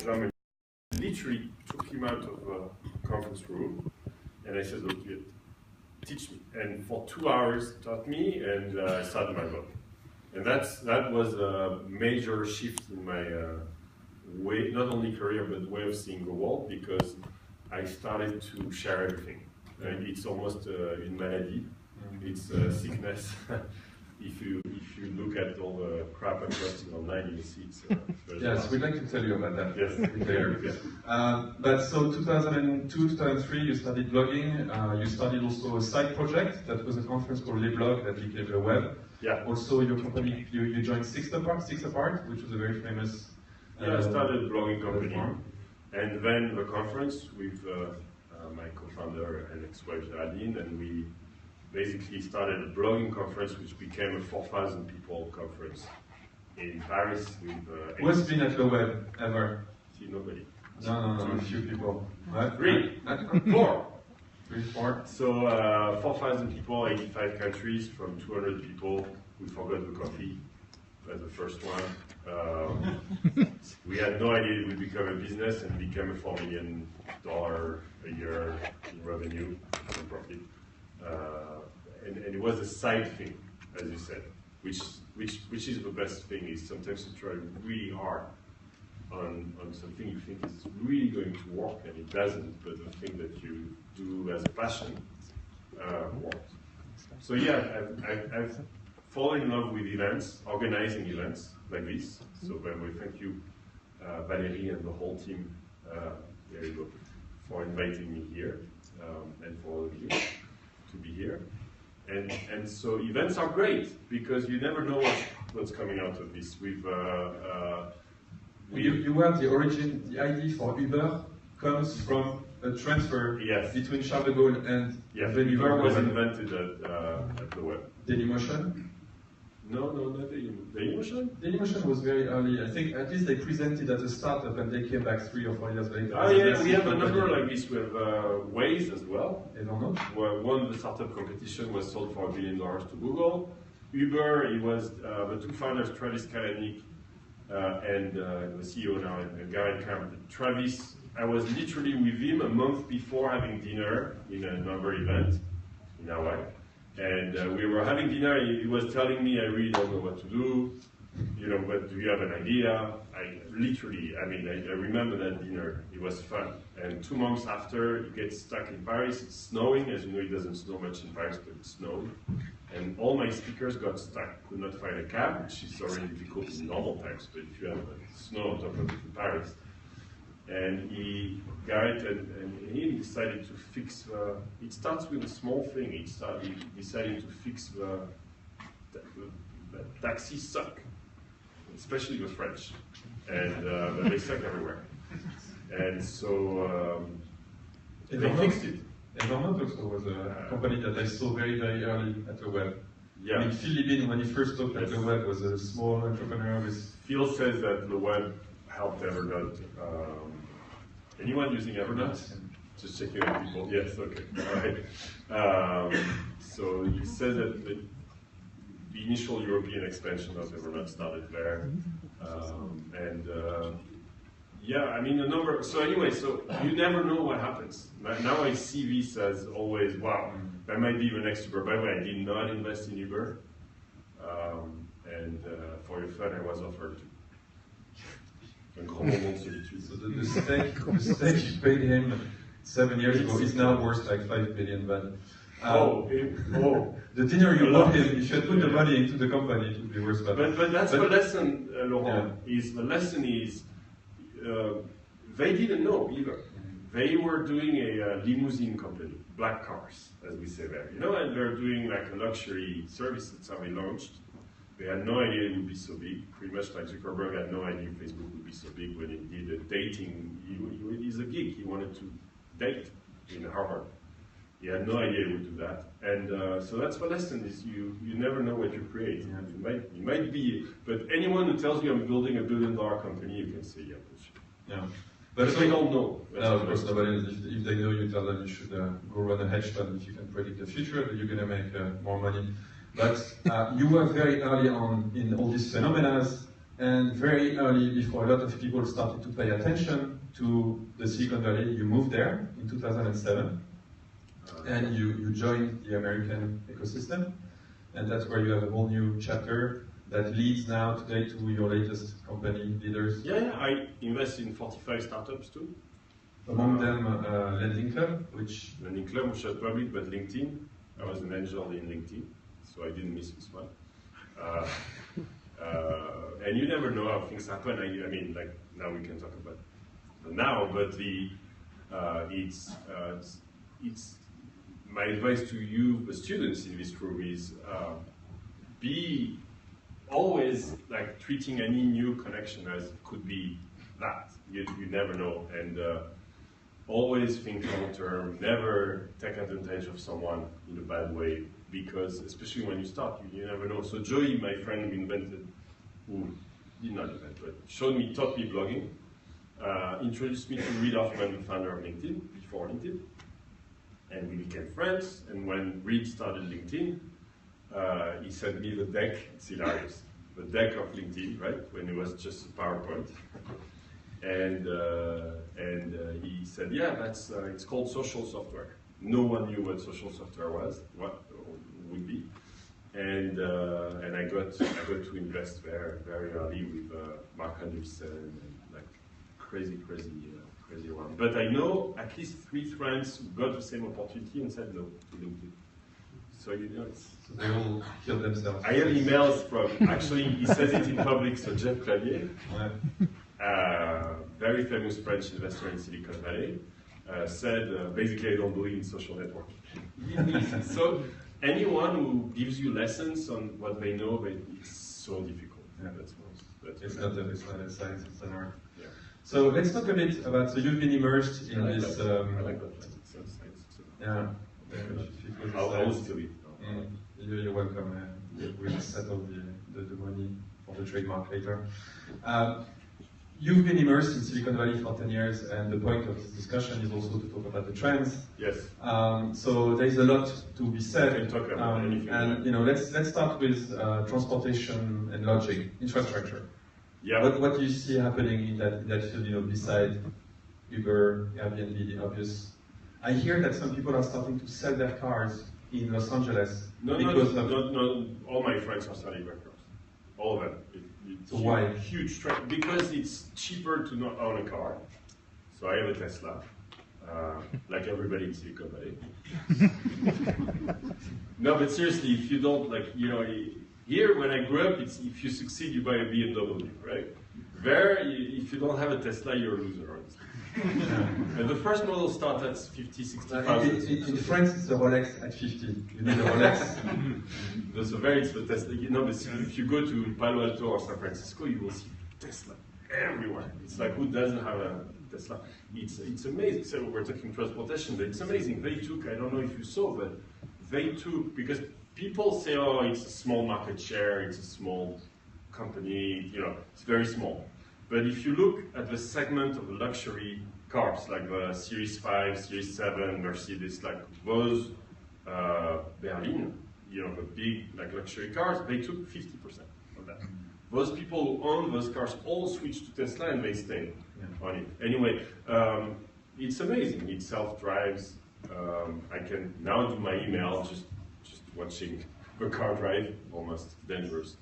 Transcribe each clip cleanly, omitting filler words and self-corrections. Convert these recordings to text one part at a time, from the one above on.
come and literally took him out of a conference room, and I said, look, teach me. And for 2 hours taught me, and I started my blog. And that was a major shift in my way, not only career, but way of seeing the world, because I started to share everything. And it's almost une maladie, it's a sickness. If you look at all the crap I'm posting online, you see it's yes, we'd like to tell you about that. Yes. Later. But so 2002, 2003, you started blogging. You started also a side project that was a conference called Les Blogs that became the web. Yeah. Also, your company, you joined Six Apart, which was a very famous. I started a blogging company, and then the conference with my co-founder and ex-wife Geraldine, and we basically started a blogging conference which became a 4,000 people conference in Paris with... Who has been at the web ever? See, nobody. No, a few people. What? 3? 4? 3, 4. So 4,000 people, 85 countries from 200 people. We forgot the coffee as the first one. We had no idea it would become a business, and became a $4 million a year in revenue and profit. And it was a side thing, as you said, which is the best thing. Is sometimes you try really hard on something you think is really going to work, and it doesn't, but the thing that you do as a passion works. So yeah, I've fallen in love with events, organizing events like this. So by the way, thank you, Valérie and the whole team, there you go, for inviting me here, and for all of you to be here. And so events are great, because you never know what's coming out of this. You were the origin, the idea for Uber comes from a transfer between Charles de Gaulle and Uber was invented at the web. Dailymotion? No, not Dailymotion. Dailymotion was very early. I think at least they presented at a startup, and they came back 3 or 4 years later. Oh yeah, we have a number like this. We have Waze as well. I don't know. Where one of the startup competition was sold for $1 billion to Google. Uber, it was the 2 founders, Travis Kalanick and the CEO now, and Garrett Camp. Travis, I was literally with him a month before having dinner in another event in Hawaii. And we were having dinner, he was telling me, I really don't know what to do, but do you have an idea? I remember that dinner, it was fun. And 2 months after, he gets stuck in Paris, it's snowing, as you know, it doesn't snow much in Paris, but it snowed. And all my speakers got stuck, could not find a cab, which is already difficult in normal times, but if you have snow on top of it in Paris. And Garrett and him decided to fix it starts with a small thing. He decided to fix the taxis suck, especially the French, and they suck everywhere. And so they fixed it. Evermont also was a company that I saw very, very early at the web. Yeah. I mean, Phil Libin, when he first talked at the web, was a small entrepreneur with... Phil says that the web helped Evernote. Anyone using Evernote? Just checking out people. Yes, okay. All right. So he says that the initial European expansion of Evernote started there. Yeah, I mean, so anyway, so you never know what happens. Now I see this as always, wow, that might be the next Uber. By the way, I did not invest in Uber. For your fun, I was offered to. So the stake you paid him 7 years ago is now worth like 5 billion baht. The dinner you bought him, if you had put the money into the company, it would be worth that. But that's the lesson, Laurent. The lesson is they didn't know either. They were doing a limousine company, black cars, as we say there, and they're doing like a luxury service. That's how they launched. They had no idea it would be so big, pretty much like Zuckerberg had no idea Facebook would be so big when he did a dating. He's a geek, he wanted to date in Harvard. He had no idea he would do that. And so that's the lesson, is you never know what you create. You might be, but anyone who tells you I'm building $1 billion company, you can say, yeah, bullshit. Yeah. But they don't know. No, of course, nobody. If they know, you tell them you should go run a hedge fund if you can predict the future, you're going to make more money. But you were very early on in all these phenomena. And very early, before a lot of people started to pay attention to the Silicon Valley, you moved there in 2007, and you joined the American ecosystem, and that's where you have a whole new chapter that leads now today to your latest company, Leaders. Yeah, I invest in 45 startups too. Among them, Lending Club, which... Lending Club, which was public, but LinkedIn. I was an angel in LinkedIn, so I didn't miss this one. And you never know how things happen. I mean, like, now we can talk about it now, but it's my advice to you, the students in this room, is be always like treating any new connection as could be that. You never know, and always think long term. Never take advantage of someone in a bad way, because especially when you start, you never know. So Joey, my friend who did not invent, but taught me blogging, introduced me to Reid Hoffman, the founder of LinkedIn, before LinkedIn, and we became friends. And when Reid started LinkedIn, he sent me the deck. It's hilarious, the deck of LinkedIn, right? When it was just a PowerPoint, and he said, yeah, that's it's called social software. No one knew what social software was, what would be. And I got to invest there very early with Mark Anderson and like crazy one. But I know at least 3 friends who got the same opportunity and said no to LinkedIn. So you know, so they all killed themselves. I have emails from, actually he says it in public, so Jeff Clavier, very famous French investor in Silicon Valley, said basically I don't believe in social networking. So anyone who gives you lessons on what they know, it's so difficult. Yeah. It's not a science, it's an art. Yeah. So let's talk a bit about, so you've been immersed in this... I like that. It's not science. So. Yeah. I'll still it. You're welcome. We'll settle the money for the trademark later. You've been immersed in Silicon Valley for 10 years, and the point of this discussion is also to talk about the trends. Yes. So there is a lot to be said. We can talk about anything. And you know, let's start with transportation and lodging, infrastructure. Yeah. What do you see happening in that field? You know, beside Uber, Airbnb, the obvious. I hear that some people are starting to sell their cars in Los Angeles. No, all my friends are selling their cars. All of them. So why? Huge trend. Because it's cheaper to not own a car. So I have a Tesla, like everybody in Silicon Valley. No, but seriously, if you don't, like, you know, here when I grew up, it's if you succeed, you buy a BMW, right? There, if you don't have a Tesla, you're a loser, honestly. And the first model starts at 50, 60,000. In France, it's a Rolex at 50. You need a Rolex. So there it's the Tesla. You know, if you go to Palo Alto or San Francisco, you will see Tesla everywhere. It's like, who doesn't have a Tesla? It's amazing. So we're talking transportation, but it's amazing. They took, I don't know if you saw, but they took, because people say, oh, it's a small market share, it's a small company, you know, it's very small. But if you look at the segment of luxury cars, like the Series 5, Series 7, Mercedes, like those Berlin, you know, the big like luxury cars, they took 50% of that. Those people who own those cars all switched to Tesla and they stayed on it. Anyway, it's amazing. It self-drives. I can now do my email just watching the car drive, almost dangerous.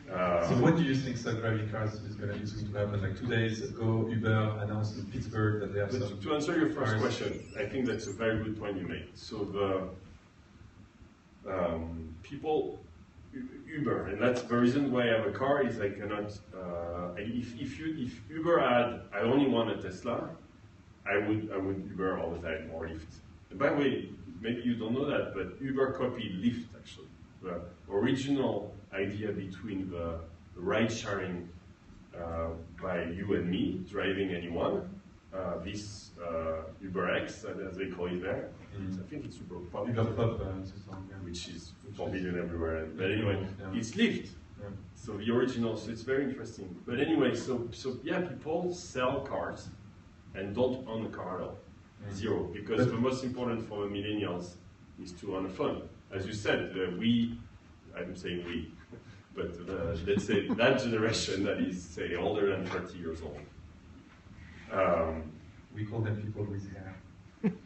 So what do you think self-driving cars is going to happen? Like 2 days ago, Uber announced in Pittsburgh that they have some... To answer your first question, I think that's a very good point you made. So the people, Uber, and that's the reason why I have a car, is I cannot, if Uber had, I only want a Tesla, I would Uber all the time, or Lyft. And by the way, maybe you don't know that, but Uber copied Lyft actually. The original idea between the ride-sharing by you and me, driving anyone, this UberX, as they call it there, I think it's Uber Pop, which is 4 million everywhere. But anyway, it's Lyft. So the original, so it's very interesting. But anyway, so yeah, people sell cars and don't own a car at all. Zero, because the most important for the millennials is to own a phone. As you said, I'm saying we, but let's say that generation that is, say, older than 30 years old. We call them people with hair.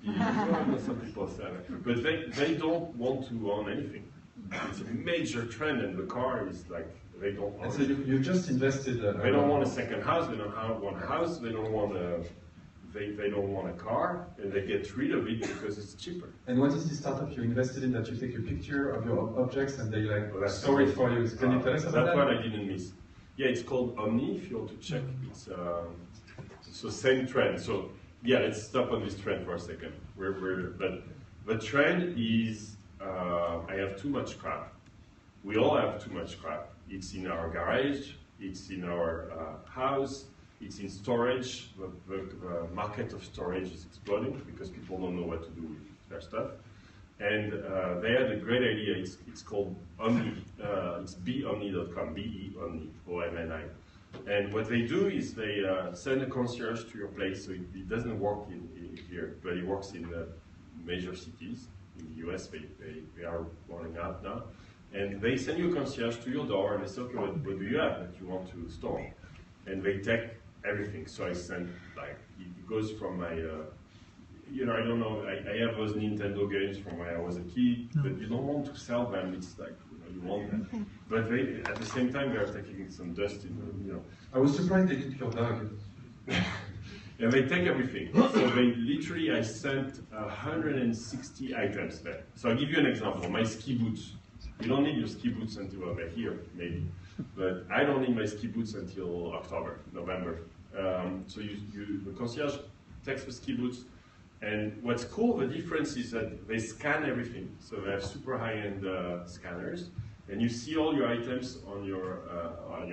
Yeah, some people say that. But they don't want to own anything. It's a major trend, and the car is like, they don't own. And so you just invested. They don't want a second house. They don't want a house. They don't want a. They don't want a car, and they get rid of it because it's cheaper. And what is this startup you invested in that you take a picture of your objects and they like store cool. it for you? Can you tell us about that? That's what I didn't miss. Yeah, it's called Omni. If you want to check, it's so same trend. So yeah, let's stop on this trend for a second. But the trend is I have too much crap. We all have too much crap. It's in our garage. It's in our house. It's in storage. The market of storage is exploding because people don't know what to do with their stuff. And they had a great idea. It's called Omni. It's beomni.com, B-E-Omni, O-M-N-I. And what they do is they send a concierge to your place. So it doesn't work in here, but it works in major cities. In the US, they are rolling out now. And they send you a concierge to your door, and they say, okay, what do you have that you want to store? And they take everything. So I sent, like, it goes from my, you know, I don't know, I have those Nintendo games from when I was a kid, but you don't want to sell them. It's like, you want them. But they, at the same time, they are taking some dust in the, you know. I was surprised they took your dog. And they take everything. So they literally, I sent 160 items there. So I'll give you an example. My ski boots. You don't need your ski boots until they're here, maybe. But I don't need my ski boots until October, November. So the concierge takes the ski boots. And what's cool, the difference is that they scan everything. So they have super high-end scanners. And you see all your items on your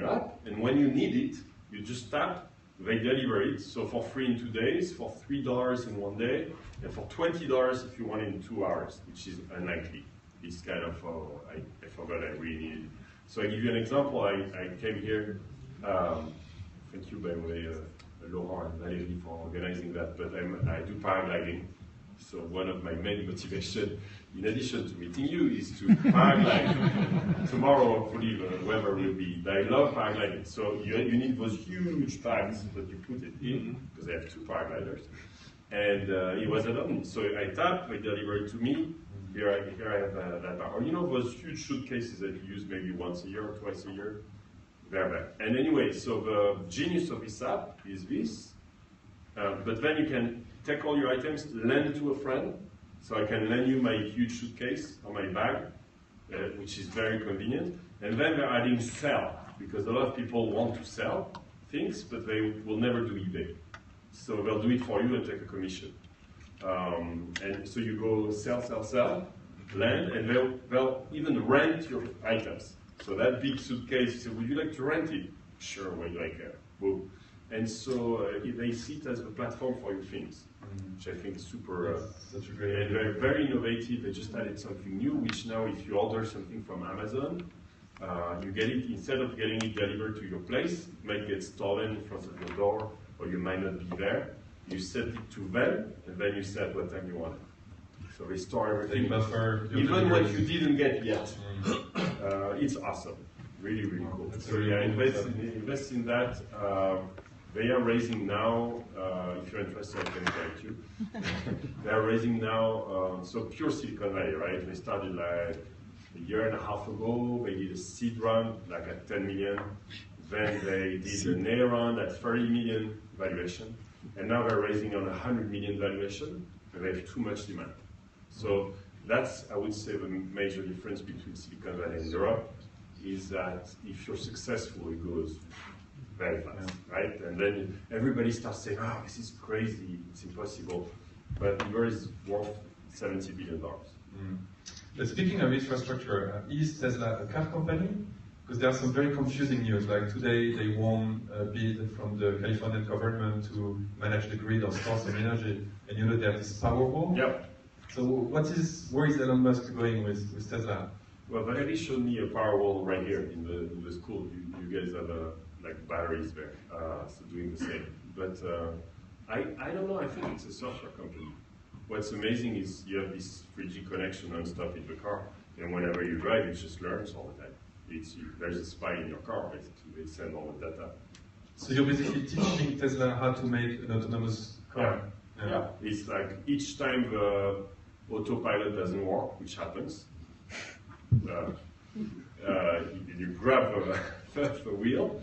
app. And when you need it, you just tap. They deliver it, so for free in 2 days, for $3 in 1 day, and for $20 if you want it in 2 hours, which is unlikely. It's kind of, I forgot I really needed it. So I give you an example. I came here, thank you by the way, Laurent and Valérie for organizing that, but I do paragliding. So one of my main motivations, in addition to meeting you, is to paraglide. Tomorrow, hopefully, the weather will be. I love paragliding. So you need those huge bags that you put it in, because I have 2 paragliders. And it was at Omni. So I tap, they deliver it to me. Here I have that bar. Or you know those huge suitcases that you use maybe once a year or twice a year? They're back. And anyway, so the genius of this app is this. But then you can take all your items, lend to a friend. So I can lend you my huge suitcase or my bag, which is very convenient. And then they're adding sell, because a lot of people want to sell things, but they will never do eBay. So they'll do it for you and take a commission. And so you go sell, lend, and they'll even rent your items. So that big suitcase, you say, would you like to rent it? Sure, would you like it? Boom. And so they see it as a platform for your things, which I think is super, such a great and they're very innovative. They just added something new, which now if you order something from Amazon, you get it, instead of getting it delivered to your place, it might get stolen in front of your door, or you might not be there. You set it to them, and then you set what time you want it. So they store everything, buffer, even what you didn't get yet. It's awesome, really, really cool. So yeah, invest in that. They are raising now, if you're interested, I can guide you. They are raising now, so pure Silicon Valley, right? They started like a year and a half ago. They did a seed round, like at 10 million. Then they did an A round at 30 million valuation. And now they're raising on 100 million valuation, and they have too much demand. So that's, I would say, the major difference between Silicon Valley and Europe, is that if you're successful, it goes very fast, right? And then everybody starts saying, oh, this is crazy, it's impossible. But Uber is worth $70 billion. But speaking of infrastructure, is Tesla a car company? Because there are some very confusing news. Like today, they won a bid from the Californian government to manage the grid or store some energy. And you know they have this Powerwall. Yep. So where is Elon Musk going with Tesla? Well, Valérie showed me a Powerwall right here in the school. You guys have like batteries there, so doing the same. But I don't know, I think it's a software company. What's amazing is you have this 3G connection non-stop in the car, and whenever you drive, it just learns all the time. there's a spy in your car, basically. They send all the data. So you're basically teaching Tesla how to make an autonomous car. Yeah. It's like each time the autopilot doesn't work, which happens, you grab the wheel,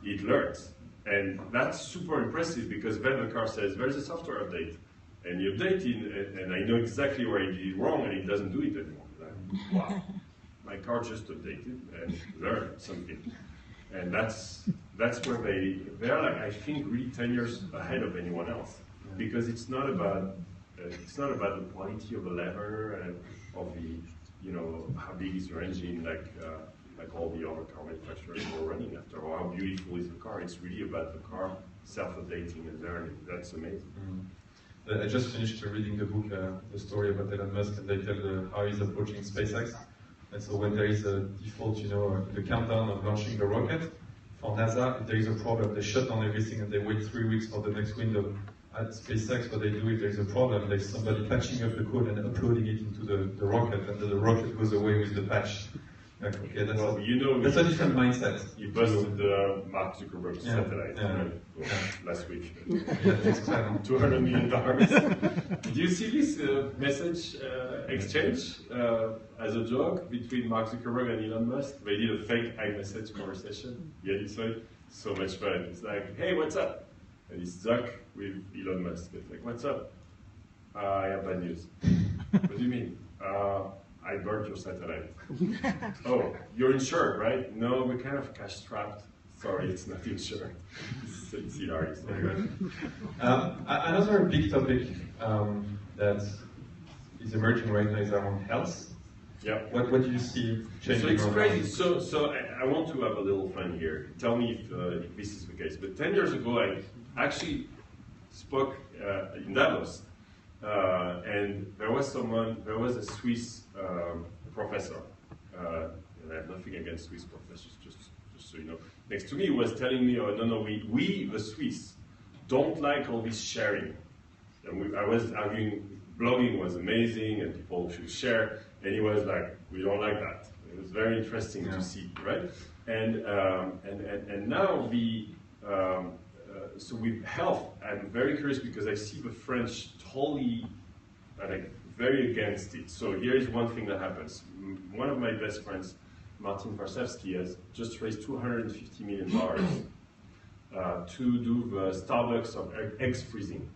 it learns. And that's super impressive because then the car says, there's a software update. And you update it, and I know exactly where it did wrong, and it doesn't do it anymore. Like, wow, my car just updated and learned something. And that's where they're like, I think, really 10 years ahead of anyone else. Because it's not about the quality of the lever and of the, how big is your engine, like all the other car manufacturers were running after, or how beautiful is the car. It's really about the car self-updating and learning. That's amazing. I just finished reading the book, the story about Elon Musk, and they tell how he's approaching SpaceX. And so when there is a default, the countdown of launching the rocket, for NASA, if there is a problem, they shut down everything and they wait 3 weeks for the next window. At SpaceX, what they do if there's a problem, there's somebody patching up the code and uploading it into the rocket, and then the rocket goes away with the patch. Like, okay, that's a different mindset. You busted the Mark Zuckerberg satellite last week. $200 million. Did you see this message exchange as a joke between Mark Zuckerberg and Elon Musk? They did a fake iMessage conversation. Yeah, you saw it? So much fun. It's like, hey, what's up? And it's Zuck with Elon Musk. It's like, what's up? I have bad news. What do you mean? I burnt your satellite. Oh, you're insured, right? No, we're kind of cash strapped. Sorry, it's not insured. It's hilarious. Another big topic that is emerging right now is around health. Yeah. What do you see changing? So it's crazy. So I want to have a little fun here. Tell me if this is the case. But 10 years ago, I actually spoke in Davos. And there was a Swiss professor, and I have nothing against Swiss professors, just so you know. Next to me, he was telling me, oh, no, we the Swiss, don't like all this sharing. And I was arguing, blogging was amazing, and people should share, and he was like, we don't like that. It was very interesting to see, right? And now so with health, I'm very curious because I see the French totally very against it. So here is one thing that happens. One of my best friends, Martin Varsevsky, has just raised $250 million to do the Starbucks of eggs freezing.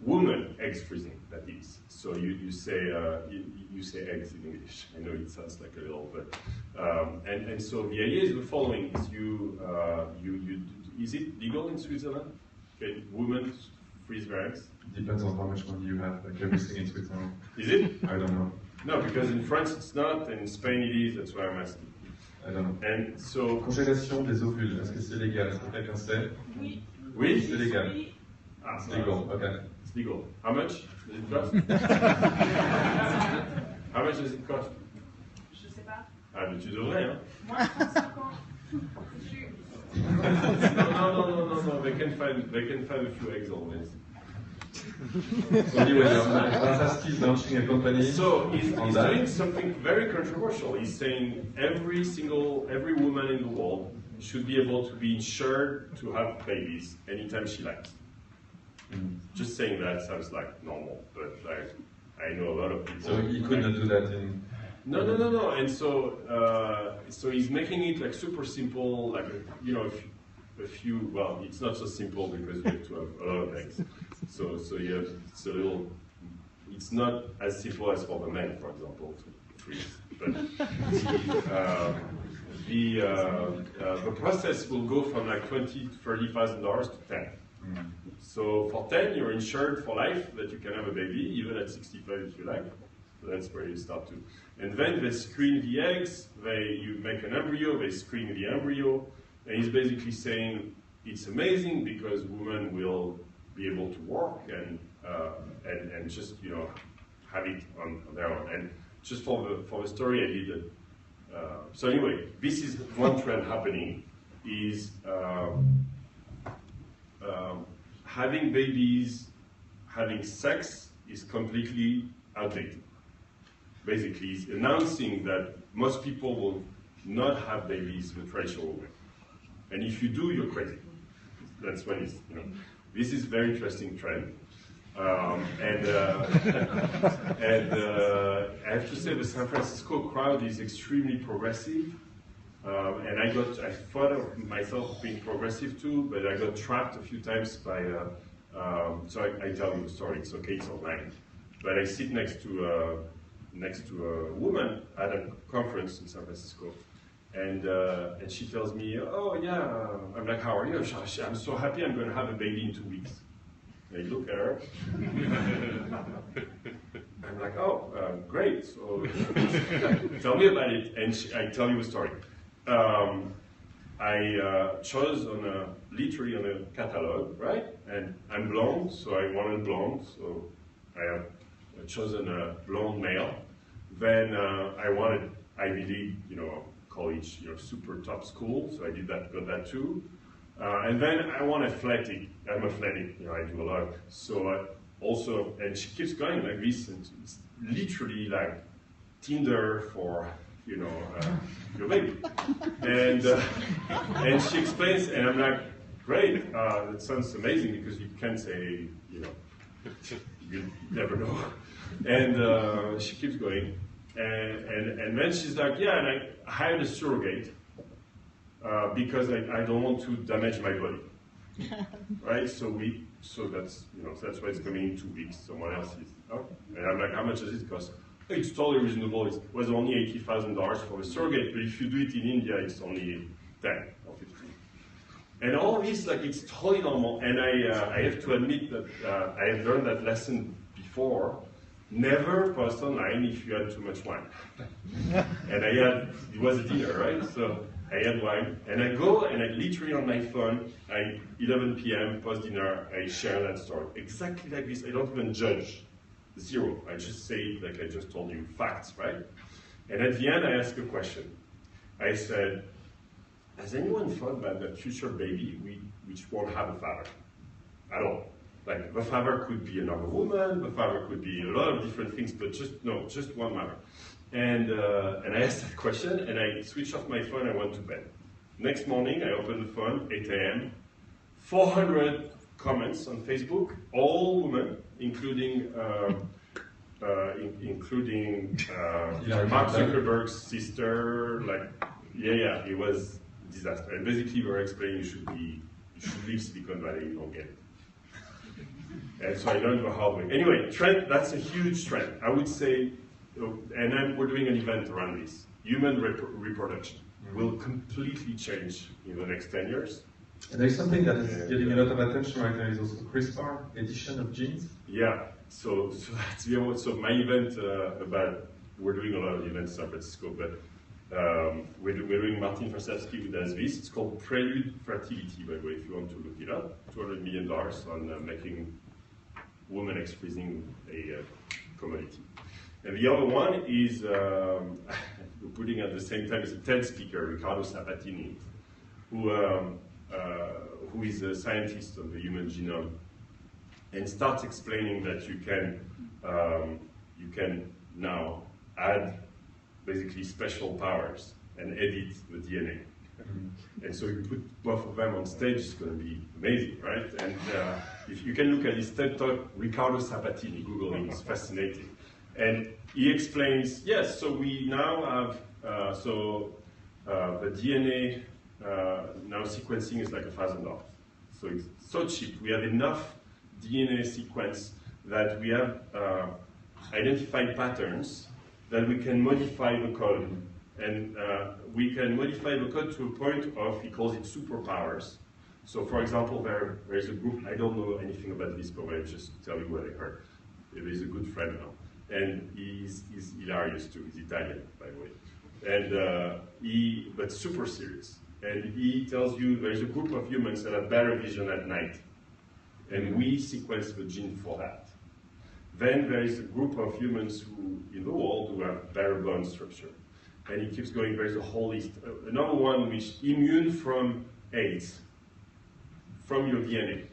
Woman eggs freezing, that is. So you say eggs in English. I know it sounds like a little, but and so the idea is the following: is it legal in Switzerland? Can women freeze their eggs? Depends on how much money you have, like everything in Switzerland. Is it? I don't know. No, because in France it's not, and in Spain it is, that's why I'm asking. I don't know. And so... Congélation des ovules, est-ce que c'est légal? Est-ce que quelqu'un sait? Oui. Oui, c'est légal. Ah, it's legal, okay. It's legal. How much does it cost? How much does it cost? Je sais pas. Ah, mais tu devrais, hein? Moi, 35 ans. No. They can find a few eggs always. So anyway, Varsavsky is launching a company. So he's doing something very controversial. He's saying every woman in the world should be able to be insured to have babies anytime she likes. Just saying that sounds like normal, but like I know a lot of people. So he could not do that in. No. And so he's making it like super simple, like a few. Well, it's not so simple because you have to have a lot of eggs. So you have it's not as simple as for the men, for example, to freeze. But the process will go from like $20,000-$30,000 to 10. So for 10, you're insured for life that you can have a baby, even at 65 if you like. So that's where you start to. And then they screen the eggs, you make an embryo, they screen the embryo, and he's basically saying it's amazing because women will be able to work and just have it on their own. And just for the story, I did so anyway, this is one trend happening is having babies, having sex is completely outdated. Basically, he's announcing that most people will not have babies the traditional way. And if you do, you're crazy. That's when it's, you know, this is a very interesting trend. And I have to say the San Francisco crowd is extremely progressive. And I thought of myself being progressive too, but I got trapped a few times by, so I tell you the story, it's okay, it's online. But I sit next to a woman at a conference in San Francisco, and she tells me, oh yeah, I'm like, how are you? I'm so happy I'm going to have a baby in 2 weeks. I look at her, I'm like, oh, great, so tell me about it, and I tell you a story. I chose literally on a catalog, right? And I'm blonde, so I wanted blonde, so I have chosen a blonde male. Then I wanted Ivy League, you know, college, you know, super top school, so I did that, got that too. And then I want athletic. I'm athletic, you know, I do a lot. So also, and she keeps going like this, and it's literally like Tinder for, you know, your baby. And she explains, and I'm like, great, that sounds amazing, because you can say, you know, you never know. And she keeps going, and then she's like, yeah, and I hired a surrogate because I don't want to damage my body, right? So that's, you know, that's why it's coming in 2 weeks. Someone else is, oh, and I'm like, how much does it cost? It's totally reasonable. It was only $80,000 for a surrogate, but if you do it in India, it's only 10 or 15. And all this, like, it's totally normal. And I have to admit that I have learned that lesson before. Never post online if you had too much wine. And it was a dinner, right? So I had wine, and I go, and I literally on my phone, 11 p.m. post dinner, I share that story. Exactly like this. I don't even judge. Zero. I just say it like I just told you, facts, right? And at the end, I ask a question. I said, has anyone thought about that future baby which won't have a father at all? Like, the father could be another woman, the father could be a lot of different things, but just one mother. And I asked that question, and I switched off my phone, I went to bed. Next morning, I opened the phone, 8 a.m., 400 comments on Facebook, all women, including Mark Zuckerberg's sister. Like, yeah, it was a disaster. And basically, we were explaining you should leave Silicon Valley, you don't get it. And so I learned the hard way. Anyway, trend, that's a huge trend. I would say, and then we're doing an event around this. Human reproduction will completely change in the next 10 years. And there's something that is getting a lot of attention right now is also CRISPR, edition of genes. Yeah, so that's so my event we're doing a lot of events in San Francisco, but we're doing Martin Varsavsky who does this. It's called Prelude Fertility, by the way, if you want to look it up. $200 million on making woman X freezing a commodity. And the other one is, we're putting at the same time, is a TED speaker, Riccardo Sabatini, who is a scientist of the human genome, and starts explaining that you can now add basically special powers and edit the DNA. And so you put both of them on stage, it's going to be amazing, right? And if you can look at his TED Talk, Riccardo Sabatini, Google him, it's fascinating. And he explains, yes, so we now have, the DNA now sequencing is like $1,000. So it's so cheap. We have enough DNA sequence that we have identified patterns that we can modify the code. And we can modify the code to a point of, he calls it superpowers. So for example, there is a group, I don't know anything about this, but I'll just tell you what I heard. There is a good friend now. And he's hilarious too, he's Italian, by the way. And but super serious. And he tells you there's a group of humans that have better vision at night. And we sequence the gene for that. Then there is a group of humans in the world who have better bone structure. And he keeps going, there's a whole list. Another one which immune from AIDS, from your DNA.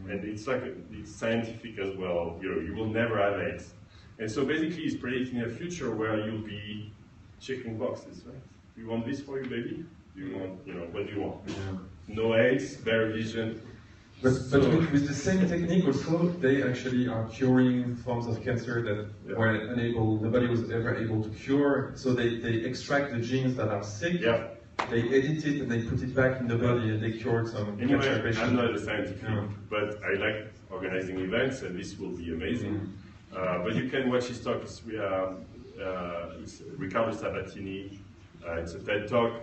And it's like, it's scientific as well, you will never have AIDS. And so basically he's predicting a future where you'll be checking boxes, right? you want this for your baby? Do you want, what do you want? No AIDS, better vision. But with the same technique also, they actually are curing forms of cancer that were unable, nobody was ever able to cure. So they extract the genes that are sick, they edit it and they put it back in the body and they cured some cancer patients. I'm not a scientific, but I like organizing events and this will be amazing. But you can watch his talk. It's Riccardo Sabatini. It's a TED talk.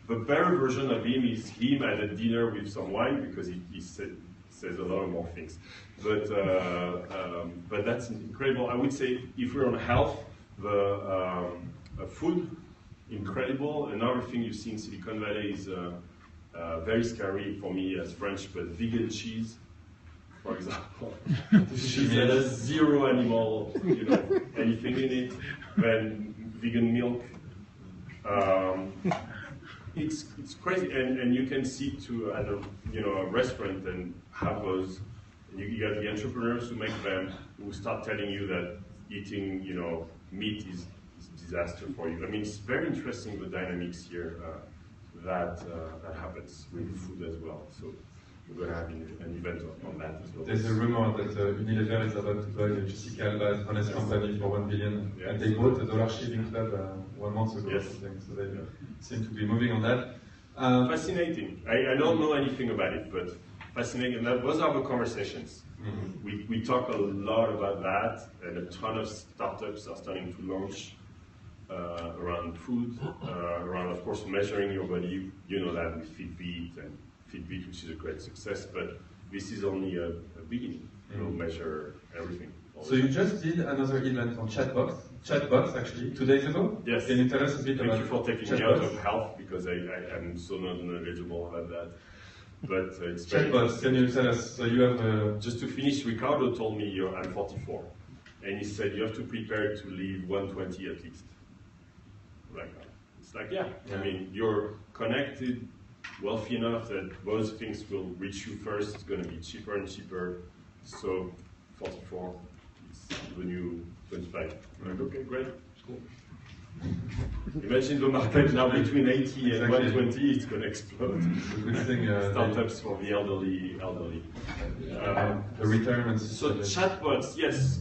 The better version of him is him at a dinner with some wine because he says a lot more things. But that's incredible. I would say if we're on health, the food, incredible. Another thing you see in Silicon Valley is very scary for me as French, but vegan cheese, for example. Cheese that has zero animal, anything in it. Then vegan milk. It's crazy, and you can sit to at a restaurant and have those. You got the entrepreneurs who make them, who start telling you that eating meat is disaster for you. I mean, it's very interesting the dynamics here that happens with food as well. So we're going to have an event on that as well. There's a rumor that Unilever is about to buy Jessica Alba's honest company for $1 billion, and they bought a dollar shaving club 1 month ago or something. So they seem to be moving on that. Fascinating. I don't know anything about it, but fascinating. And those are the conversations. We talk a lot about that, and a ton of startups are starting to launch around food, around, of course, measuring your body. You know that with Fitbit, which is a great success, but this is only a beginning. We'll measure everything. So you just did another event on chatbots actually, 2 days ago? Yes. Can you tell us a bit about Thank you for taking me out of health, because I'm so not knowledgeable about that. But it's chatbots, can you tell us, so you have Just to finish, Ricardo told me I'm 44, and he said you have to prepare to live 120 at least. It's like, I mean, you're connected, wealthy enough that those things will reach you first. It's going to be cheaper and cheaper. So 44, it's the new 25. Like, okay, great, cool. Imagine the market now between 80 and 120, it's going to explode. Startups for the elderly. The retirement system. So chatbots, yes.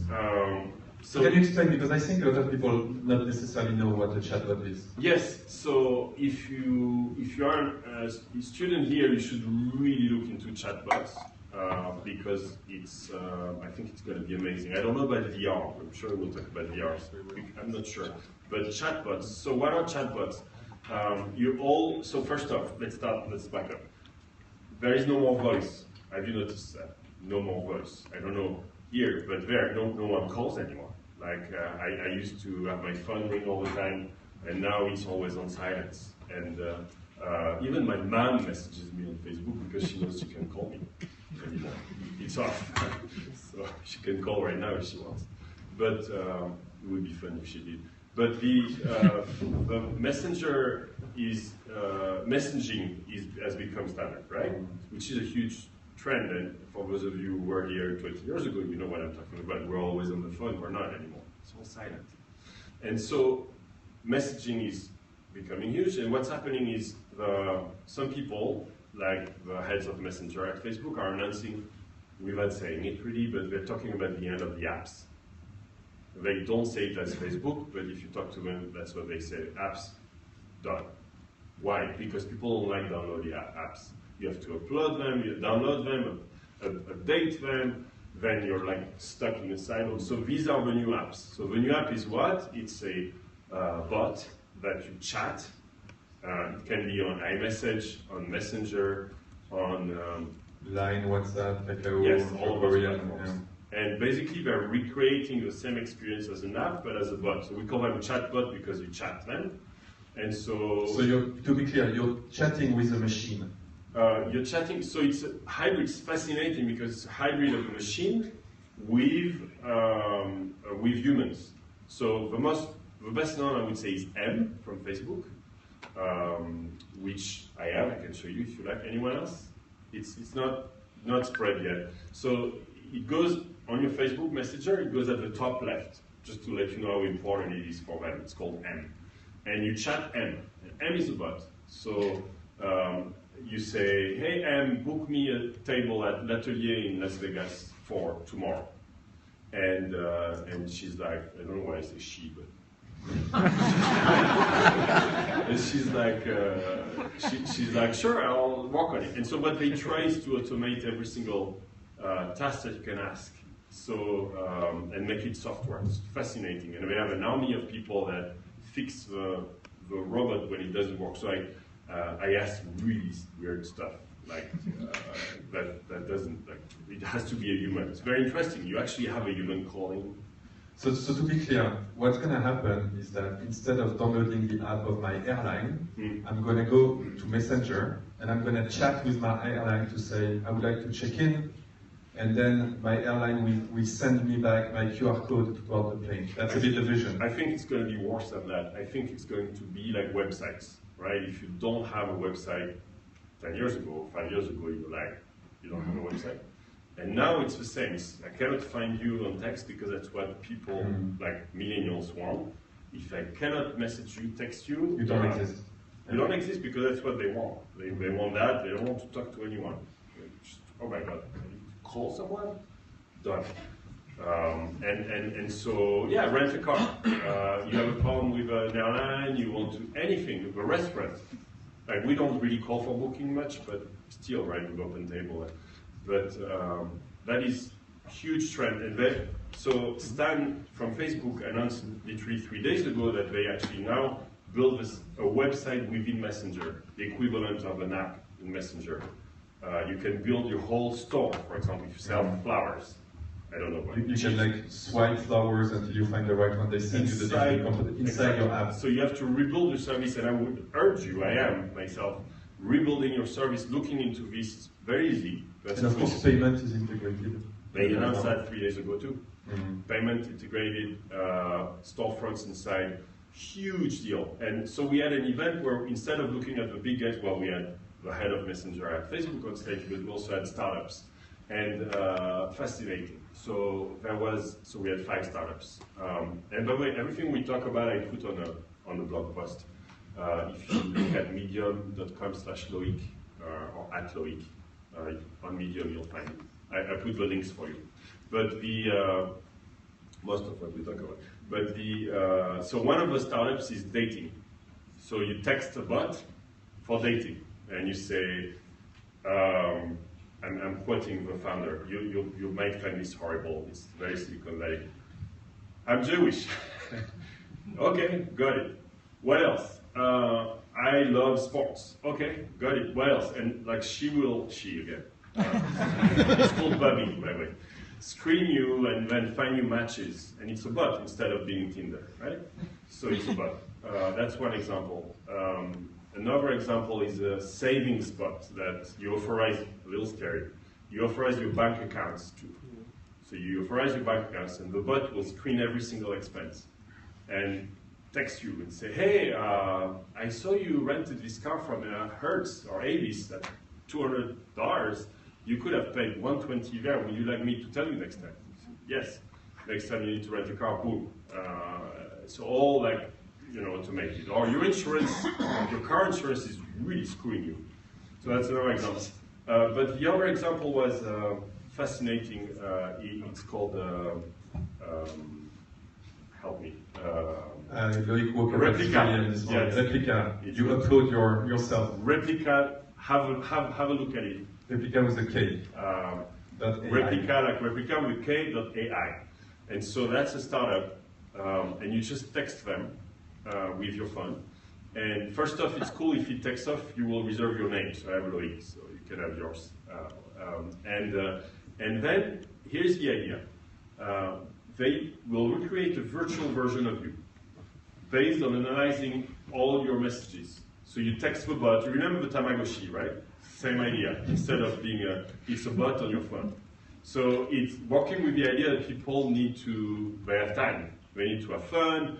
So can you explain, because I think a lot of people not necessarily know what a chatbot is. Yes, so if you are a student here, you should really look into chatbots because it's I think it's going to be amazing. I don't know about VR. I'm sure we'll talk about VR. So I'm not sure, but chatbots. So what are chatbots? So first off, let's back up. There is no more voice. Have you noticed that? No more voice. I don't know here, but there, no one calls anymore. Like I used to have my phone ring all the time, and now it's always on silence. And even my mom messages me on Facebook because she knows she can call me anymore. It's off, so she can call right now if she wants. But it would be fun if she did. But the messenger messaging has become standard, right? Which is a huge trend, and for those of you who were here 20 years ago, you know what I'm talking about. We're always on the phone, we're not anymore. It's all silent. And so messaging is becoming huge, and what's happening is some people, like the heads of Messenger at Facebook, are announcing, without saying it really, but they're talking about the end of the apps. They don't say it as Facebook, but if you talk to them, that's what they say, apps, done. Why? Because people don't like downloading apps. You have to upload them, you download them, update them, then you're like stuck in a silo. So these are the new apps. So the new app is what? It's a bot that you chat. It can be on iMessage, on Messenger, on Line, WhatsApp, Kakao, yes, all of those platforms. And basically they're recreating the same experience as an app, but as a bot. So we call them a chat bot because you chat them. And so to be clear, you're chatting with a machine. You're chatting, so it's a hybrid. It's fascinating because it's a hybrid of a machine with humans. So the best known, I would say, is M from Facebook, which I have. I can show you if you like. Anyone else? It's not spread yet. So it goes on your Facebook Messenger. It goes at the top left, just to let you know how important it is for them. It's called M. and you chat M. And M is a bot. So you say, hey M, book me a table at L'Atelier in Las Vegas for tomorrow. And she's like, I don't know why I say she, but and she's like, sure, I'll work on it. And so what they try is to automate every single task that you can ask. So and make it software. It's fascinating. And we have an army of people that fix the robot when it doesn't work. So I ask really weird stuff like that doesn't, like, it has to be a human. It's very interesting. You actually have a human calling. So to be clear, what's going to happen is that instead of downloading the app of my airline, I'm going to go to Messenger and I'm going to chat with my airline to say, I would like to check in, and then my airline will send me back my QR code to board the plane. That's a bit the vision. I think it's going to be worse than that. I think it's going to be like websites, right? If you don't have a website 10 years ago, 5 years ago, you were like, you don't have a website. And now it's the same. I cannot find you on text because that's what people, like millennials, want. If I cannot message you, text you, you don't exist. You don't exist because that's what they want. They want that. They don't want to talk to anyone. Just, oh my God, I need to call someone? Done. And so, yeah, rent a car. You have a problem with an airline, you want to, anything, with a restaurant. Like, we don't really call for booking much, but still, right, with Open Table. But that is a huge trend. And then, so Stan from Facebook announced literally 3 days ago that they actually now build a website within Messenger, the equivalent of an app in Messenger. You can build your whole store, for example, if you sell flowers. I don't know what. You can like swipe flowers until you find the right one. They send you the different components inside your app. So you have to rebuild your service, and I would urge you, I am myself, rebuilding your service, looking into this, very easy. And of course, payment is integrated. They announced that 3 days ago too. Payment integrated, storefronts inside, huge deal. And so we had an event where instead of looking at the big guys, well, we had the head of Messenger at Facebook on stage, but we also had startups. And fascinating. So we had 5 startups. And by the way, everything we talk about, I put on the blog post. If you look at medium.com/Loic or at Loic, on Medium you'll find it. I put the links for you. But most of what we talk about. But so one of the startups is dating. So you text a bot for dating, and you say, I'm quoting the founder, you might find this horrible, it's very Silicon Valley. I'm Jewish. Okay, got it. What else? I love sports. Okay, got it. What else? And like she again. It's called Bobby, by the way. Screen you and then find you matches, and it's a bot instead of being Tinder, right? So it's a bot. That's one example. Another example is a savings bot that you authorize, a little scary, you authorize your bank accounts to. So you authorize your bank accounts, and the bot will screen every single expense and text you and say, hey, I saw you rented this car from Hertz or Avis at $200. You could have paid $120 there. Would you like me to tell you next time? Yes. Next time you need to rent a car, boom. So all like, automated. Or your insurance, your car insurance is really screwing you. So that's another example. But the other example was fascinating. It's called, help me. Loic Walker Replica. Yes. Replica. You upload yourself. Replica. Have a look at it. Replica with a K. Replica, like replica with K.ai. And so that's a startup, and you just text them with your phone. And first off, it's cool if it takes off, you will reserve your name. So I have Loic, so you can have yours. And then here's the idea. They will recreate a virtual version of you based on analyzing all your messages. So you text the bot. You remember the Tamagotchi, right? Same idea. Instead of being it's a bot on your phone. So it's working with the idea that people they have time. They need to have fun.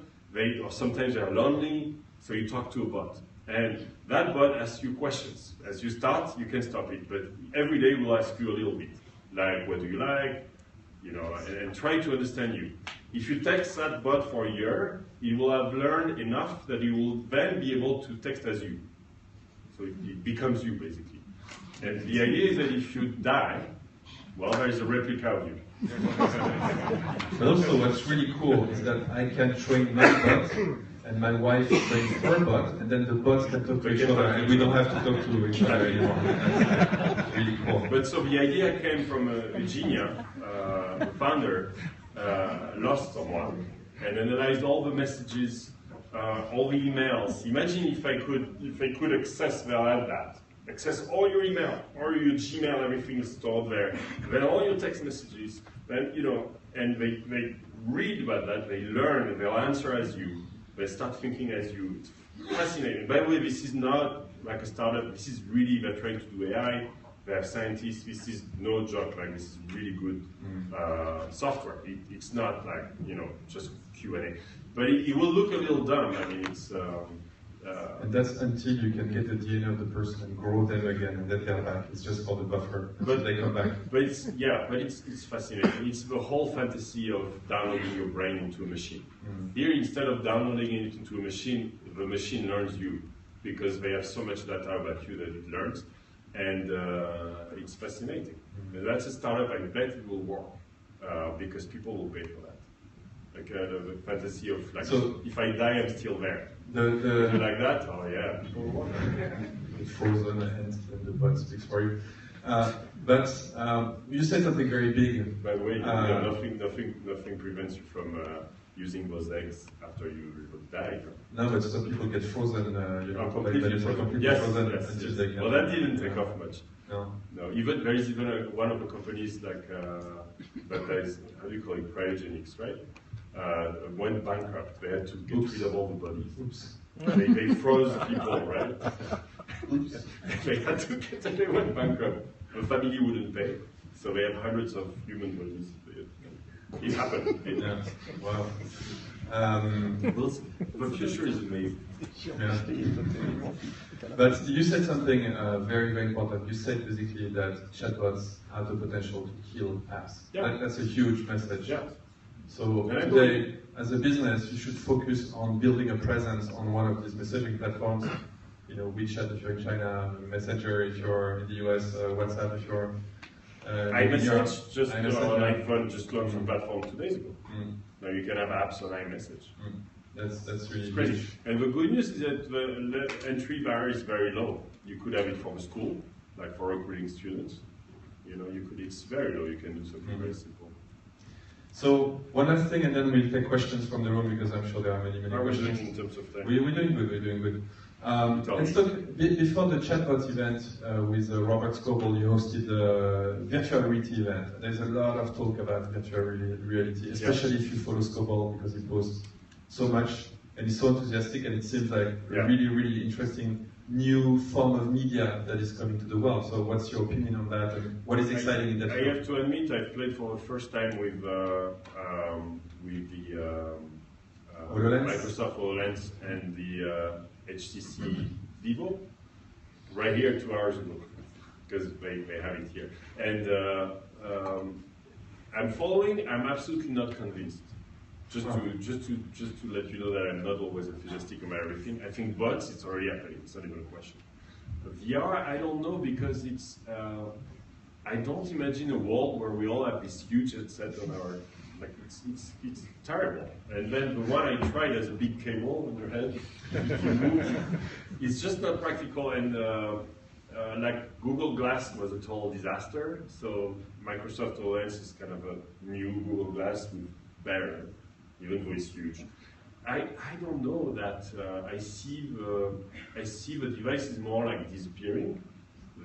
Or sometimes they're lonely. So you talk to a bot. And that bot asks you questions. As you start, you can stop it. But every day we'll ask you a little bit. Like, what do you like? And try to understand you. If you text that bot for a year, it will have learned enough that it will then be able to text as you. So it becomes you, basically. And the idea is that if you die, well, there is a replica of you. But also what's really cool is that I can train my bot and my wife trains her bot, and then the bots can talk to each other, and we don't have to talk to each other anymore. That's really cool. But so the idea came from Virginia, the founder, lost someone, and analyzed all the messages, all the emails. Imagine if I could access that. Access all your email, all your Gmail, everything is stored there. Then all your text messages, then, you know, and they read about that, they learn, and they'll answer as you. They start thinking as you. It's fascinating. By the way, this is not like a startup. This is really, they're trying to do AI. They have scientists. This is no joke. Like, this is really good software. It's not like, you know, just Q&A. But it will look a little dumb. I mean, it's... and that's until you can get the DNA of the person and grow them again, and then they're back. It's just for the buffer, but they come back. But it's, yeah, but it's fascinating. It's the whole fantasy of downloading your brain into a machine. Here, instead of downloading it into a machine, the machine learns you, because they have so much data about you that it learns, and it's fascinating. And that's a startup. I bet it will work, because people will pay for that. Like the fantasy of, like, so if I die, I'm still there. You like that? Oh yeah, people want that. It's frozen and the bot speaks for you. But you said something very big. By the way, nothing prevents you from using those eggs after you die. No, but some people get frozen. You know, completely frozen. Yes, yes. Well, that didn't take off much. No. No. Even there is even one of the companies like that is, how do you call it, cryogenics, right? Went bankrupt. They had to get rid of all the bodies. Oops. They froze people, right? Oops. They went bankrupt. The family wouldn't pay, so they have hundreds of human bodies. It happened. Yeah. Wow. The future is amazing. Yeah. But you said something very, very important. You said basically that chatbots have the potential to kill apps. Yeah. That's a huge message. Yeah. So today, as a business, you should focus on building a presence on one of these messaging platforms. You know, WeChat if you're in China, Messenger if you're in the US, WhatsApp if you're iMessage just on iPhone just launched a platform 2 days ago. Now you can have apps on iMessage. That's really crazy. And the good news is that the entry barrier is very low. You could have it from a school, like for recruiting students. You know, it's very low. You can do something very simple. So one last thing, and then we'll take questions from the room because I'm sure there are many How questions. Are we doing in terms of time? We're doing good. We're doing good. Let's talk before the chatbot event with Robert Scoble. You hosted the virtual reality event. There's a lot of talk about virtual reality, especially if you follow Scoble because he posts so much and he's so enthusiastic, and it seems like a really, really interesting new form of media that is coming to the world. So what's your opinion on that, and what is exciting in that field? I have to admit, I've played for the first time with the Microsoft HoloLens and the HTC Vivo right here 2 hours ago, because they have it here. And I'm following. I'm absolutely not convinced. Just to let you know that I'm not always enthusiastic about everything. I think bots, it's already happening. It's not even a question. But VR, I don't know, because it's. I don't imagine a world where we all have this huge headset on our. Like it's terrible. And then the one I tried has a big cable on your head. It's just not practical. And like Google Glass was a total disaster. So Microsoft HoloLens is kind of a new Google Glass with better. Even though it's huge. I don't know that I see the device is more like disappearing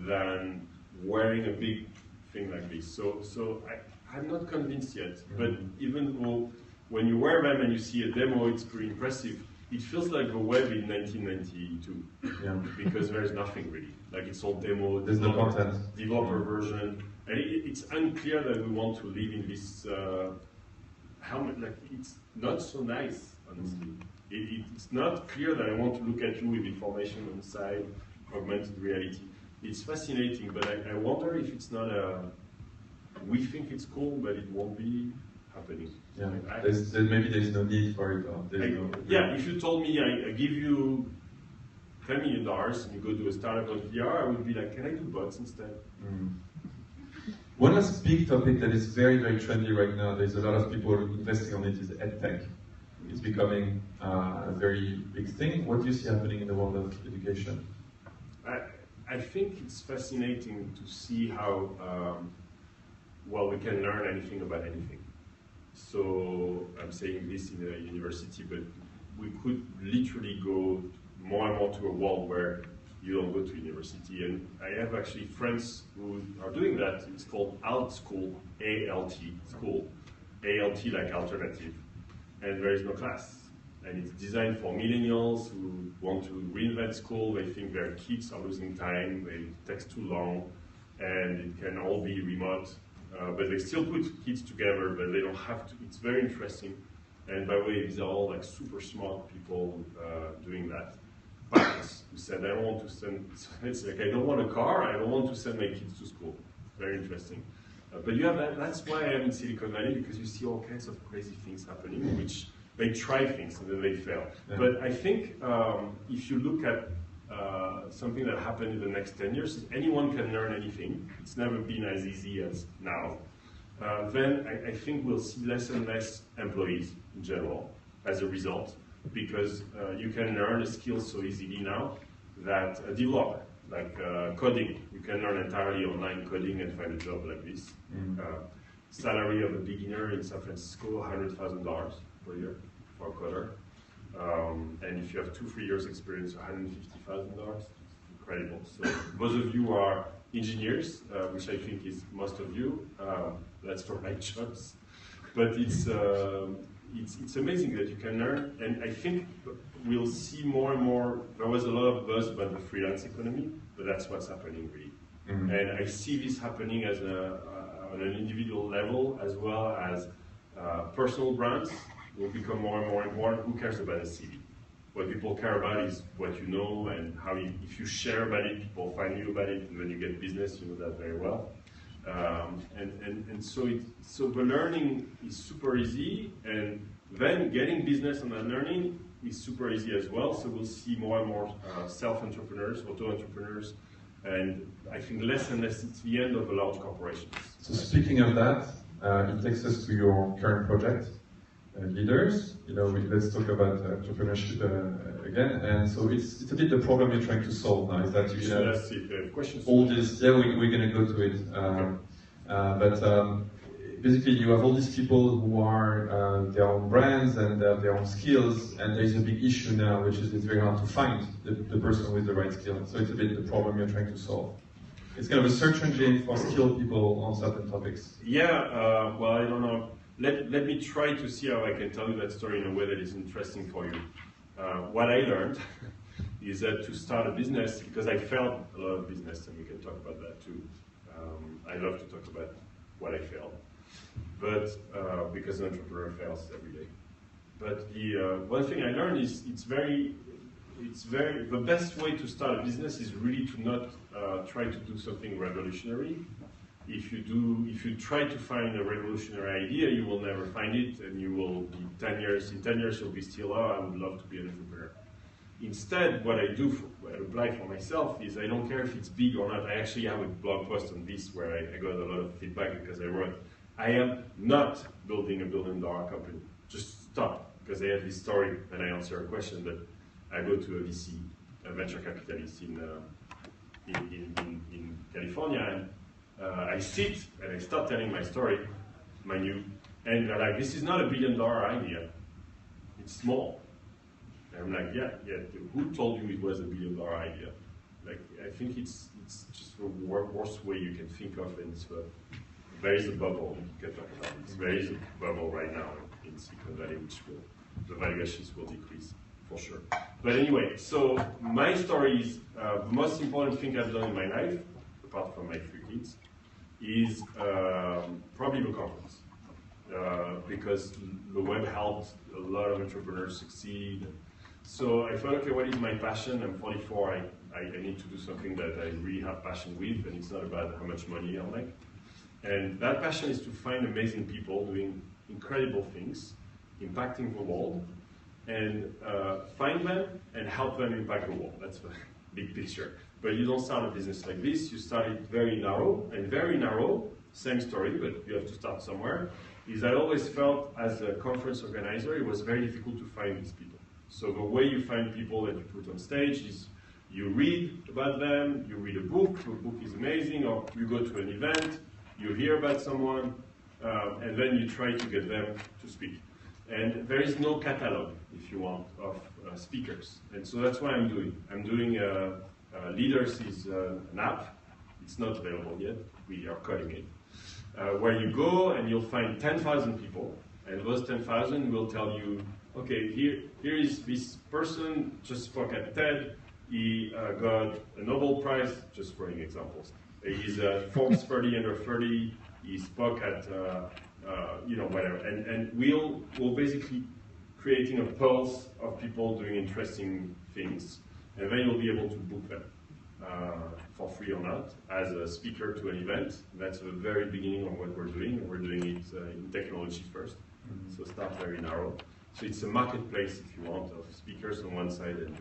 than wearing a big thing like this. So I'm not convinced yet. But even though when you wear them and you see a demo, it's pretty impressive. It feels like the web in 1992 because there's nothing really. Like it's all demo. There's no content. Developer version. And it's unclear that we want to live in this. Helmet, like it's not so nice, honestly. It's not clear that I want to look at you with information on the side, augmented reality. It's fascinating, but I wonder if it's not a. We think it's cool, but it won't be. happening. Yeah, maybe there's no need for it. Yeah, if you told me I give you $10 million and you go to a startup on VR, I would be like, can I do bots instead? Mm. One last big topic that is very, very trendy right now, there's a lot of people investing on it, is EdTech. It's becoming a very big thing. What do you see happening in the world of education? I think it's fascinating to see how well we can learn anything about anything. So I'm saying this in a university, but we could literally go more and more to a world where you don't go to university. And I have actually friends who are doing that. It's called ALT school, A-L-T school, A-L-T like alternative. And there is no class. And it's designed for millennials who want to reinvent school. They think their kids are losing time, it takes too long, and it can all be remote. But they still put kids together, but they don't have to. It's very interesting. And by the way, these are all like super smart people doing that. Parents who said, I don't want to send, it's like, I don't want a car, I don't want to send my kids to school. Very interesting. But you have that, that's why I am in Silicon Valley, because you see all kinds of crazy things happening, which they try things and then they fail. Yeah. But I think if you look at something that happened in the next 10 years, anyone can learn anything. It's never been as easy as now. Then I think we'll see less and less employees in general as a result, because you can learn a skill so easily now that a developer, like coding, you can learn entirely online coding and find a job like this. Salary of a beginner in San Francisco, $100,000 per year for a coder. And if you have 2-3 years experience, $150,000. Incredible. So those of you who are engineers, which I think is most of you, that's the right jobs. But it's amazing that you can learn, and I think we'll see more and more. There was a lot of buzz about the freelance economy, but that's what's happening really. And I see this happening as on an individual level, as well as personal brands will become more and more important. Who cares about a CV? What people care about is what you know, and how you, if you share about it, people find you about it, and when you get business, you know that very well. So the learning is super easy, and then getting business on that learning is super easy as well. So we'll see more and more self-entrepreneurs, auto-entrepreneurs, and I think less and less it's the end of the large corporations. So speaking of that, it takes us to your current project, Leaders. You know, let's talk about entrepreneurship again. And so it's a bit the problem you're trying to solve now. Is that you have questions? All this? Yeah, we're going to go to it. But basically, you have all these people who are their own brands and their own skills, and there's a big issue now, which is it's very hard to find the person with the right skill. So it's a bit the problem you're trying to solve. It's kind of a search engine for skilled people on certain topics. Yeah, well, I don't know. Let me try to see how I can tell you that story in a way that is interesting for you. What I learned is that to start a business, because I failed a lot of business, and we can talk about that too. I love to talk about what I failed, but because an entrepreneur fails every day. But the one thing I learned is the best way to start a business is really to not try to do something revolutionary. If you try to find a revolutionary idea, you will never find it, and you will be 10 years. In 10 years, you'll be still, oh, I would love to be an entrepreneur. Instead, what I do, what I apply for myself, is I don't care if it's big or not. I actually have a blog post on this where I got a lot of feedback because I wrote, I am not building a $1 billion company. Just stop, because I have this story and I answer a question, but I go to a VC, a venture capitalist in California, and I sit and I start telling my story, and they're like, this is not a $1 billion idea, it's small. And I'm like, yeah, who told you it was a $1 billion idea? Like, I think it's just the worst way you can think of, and there is a bubble, you can talk about it. There is a bubble right now in Silicon Valley, which the valuations will decrease, for sure. But anyway, so my story is, the most important thing I've done in my life, apart from my 3 kids, is probably the conference. Because the web helped a lot of entrepreneurs succeed. So I thought, okay, what is my passion? I'm 44, I need to do something that I really have passion with, and it's not about how much money I'll make. And that passion is to find amazing people doing incredible things, impacting the world, and find them and help them impact the world. That's the big picture. But you don't start a business like this. You start it very narrow, and very narrow, same story, but you have to start somewhere, is I always felt as a conference organizer, it was very difficult to find these people. So the way you find people that you put on stage is you read about them, you read a book, the book is amazing, or you go to an event, you hear about someone, and then you try to get them to speak. And there is no catalog, if you want, of speakers. And so that's what I'm doing. I'm doing Leaders is an app. It's not available yet. We are coding it. Where you go and you'll find 10,000 people, and those 10,000 will tell you, okay, here is this person just spoke at TED. He got a Nobel Prize, just throwing examples. He's Forbes 30 under 30. He spoke at you know, whatever. And we'll basically creating a pulse of people doing interesting things, and then you'll be able to book them for free or not as a speaker to an event. That's the very beginning of what we're doing. We're doing it in technology first, so start very narrow. So it's a marketplace, if you want, of speakers on one side and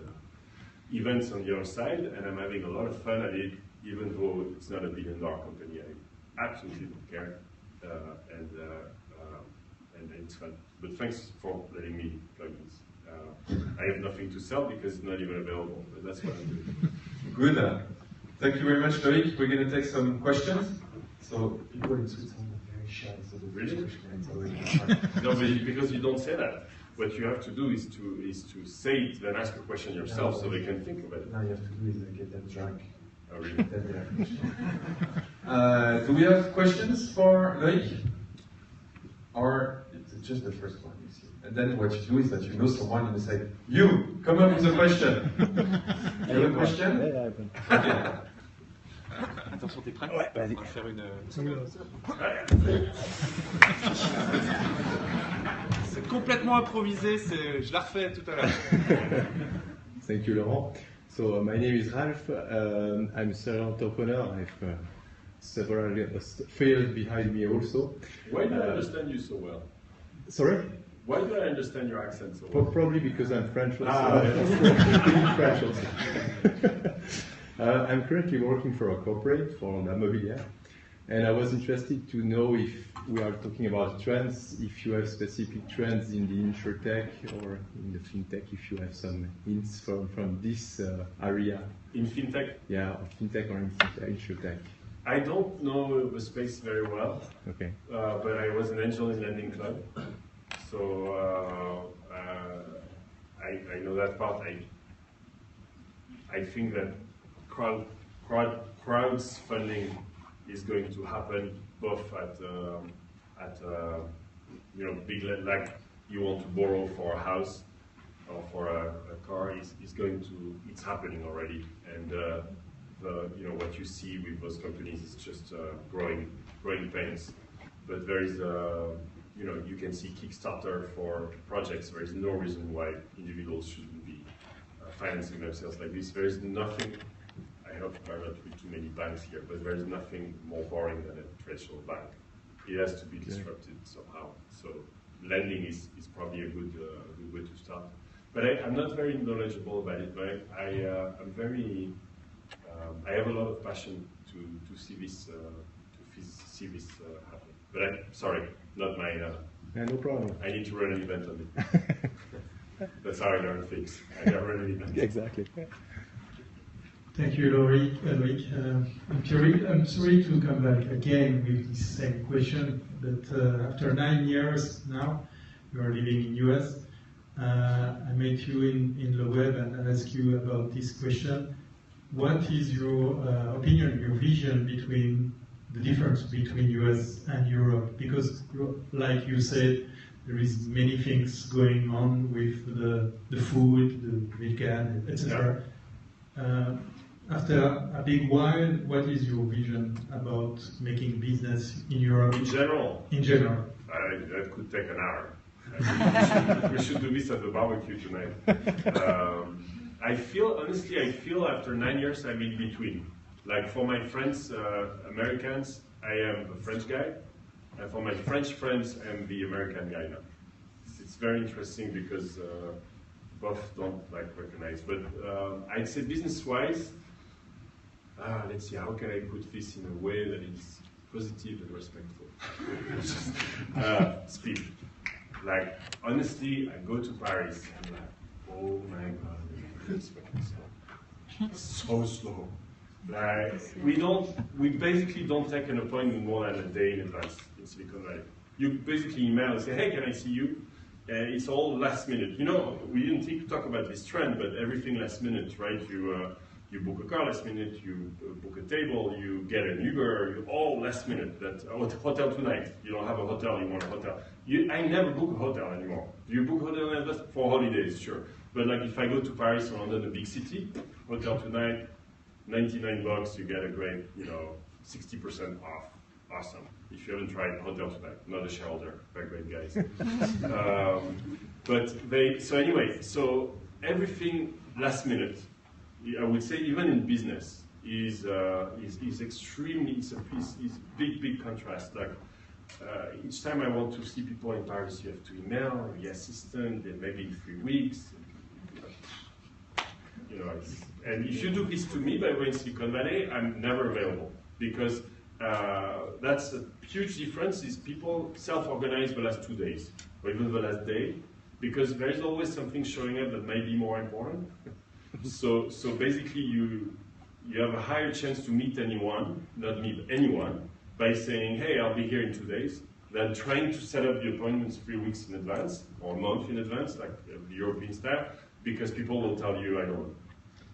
events on the other side, and I'm having a lot of fun at it, even though it's not a billion-dollar company. I absolutely don't care, and it's fun. But thanks for letting me plug this. I have nothing to sell because it's not even available, but that's what I'm doing. Good. Thank you very much, Loïc. We're going to take some questions. So people in Switzerland are very shy. So the Really? question No, but because you don't say that. What you have to do is to say it, then ask a question yourself, so they can think about it. Now you have to do is get them drunk. Oh, really? Then they have questions. Do we have questions for Loïc? Or it's just the first one you see? And then what you do is that you know someone and you say, you, come up with a question. You have a question? Okay. Attention, t'es prêt? Ouais, vas-y. On va faire une... C'est complètement improvisé, je la refais tout à l'heure. Thank you, Laurent. So my name is Ralph. I'm a serial entrepreneur. I have several fields behind me also. Why do I understand you so well? Sorry? Why do I understand your accent so well? Probably because I'm French also. Ah, French also. I'm currently working for a corporate for Mobilier, and I was interested to know if we are talking about trends, if you have specific trends in the insurtech or in the fintech, if you have some hints from this area. In fintech? Yeah, or fintech or in insurtech. I don't know the space very well, Okay. but I was an angel in Lending Club, so I know that part. I think that crowdfunding is going to happen both at you know, big, like you want to borrow for a house or for a car, it's happening already, and you know, what you see with those companies is just growing pains. But there is you know, you can see Kickstarter for projects. There is no reason why individuals shouldn't be financing themselves like this. There is nothing. I hope there are not too many banks here, but there is nothing more boring than a traditional bank. It has to be disrupted somehow. So lending is probably a good way to start. But I'm not very knowledgeable about it. But I'm very. I have a lot of passion to see this happen. But sorry, not my. Yeah, no problem. I need to run an event on it. That's how I learn things. I gotta run an event. Exactly. Thank you, Loïc. I'm Thierry. I'm sorry to come back again with the same question, but after 9 years now, you are living in US. I met you in the web and asked you about this question. What is your opinion, your vision between the difference between US and Europe? Because, like you said, there is many things going on with the food, the vegan, etc. After a big while, what is your vision about making business in Europe? In general? In general. That could take an hour. We should do this at the barbecue tonight. Honestly, I feel after 9 years I'm in between. Like for my friends, Americans, I am a French guy. And for my French friends, I'm the American guy now. It's very interesting because both don't like recognize. But I'd say business-wise, let's see, how can I put this in a way that is positive and respectful? Speed. Like, honestly, I go to Paris, I'm like, oh my God, it's fucking slow. So slow. Like, we basically don't take an appointment more than a day in advance in Silicon Valley. You basically email and say, hey, can I see you? It's all last minute. You know, we didn't talk about this trend, but everything last minute, right? You book a car last minute, you book a table, you get an Uber, you all last minute. That hotel tonight. You don't have a hotel, you want a hotel. I never book a hotel anymore. Do you book a hotel for holidays? Sure. But like if I go to Paris or London, a big city, hotel tonight, $99, you get a great, 60% off. Awesome. If you haven't tried hotel tonight, not a shareholder, very great guys. So everything last minute. I would say even in business is extremely, it's big contrast. Like each time I want to see people in Paris, you have to email the assistant, then maybe in 3 weeks. And if you do this to me, by the way, in Silicon Valley, I'm never available because that's a huge difference. Is people self-organize the last 2 days or even the last day because there is always something showing up that may be more important. So basically you have a higher chance to meet anyone, not meet anyone, by saying, hey, I'll be here in 2 days, than trying to set up the appointments 3 weeks in advance, or a month in advance, like the European style, because people will tell you, I don't know.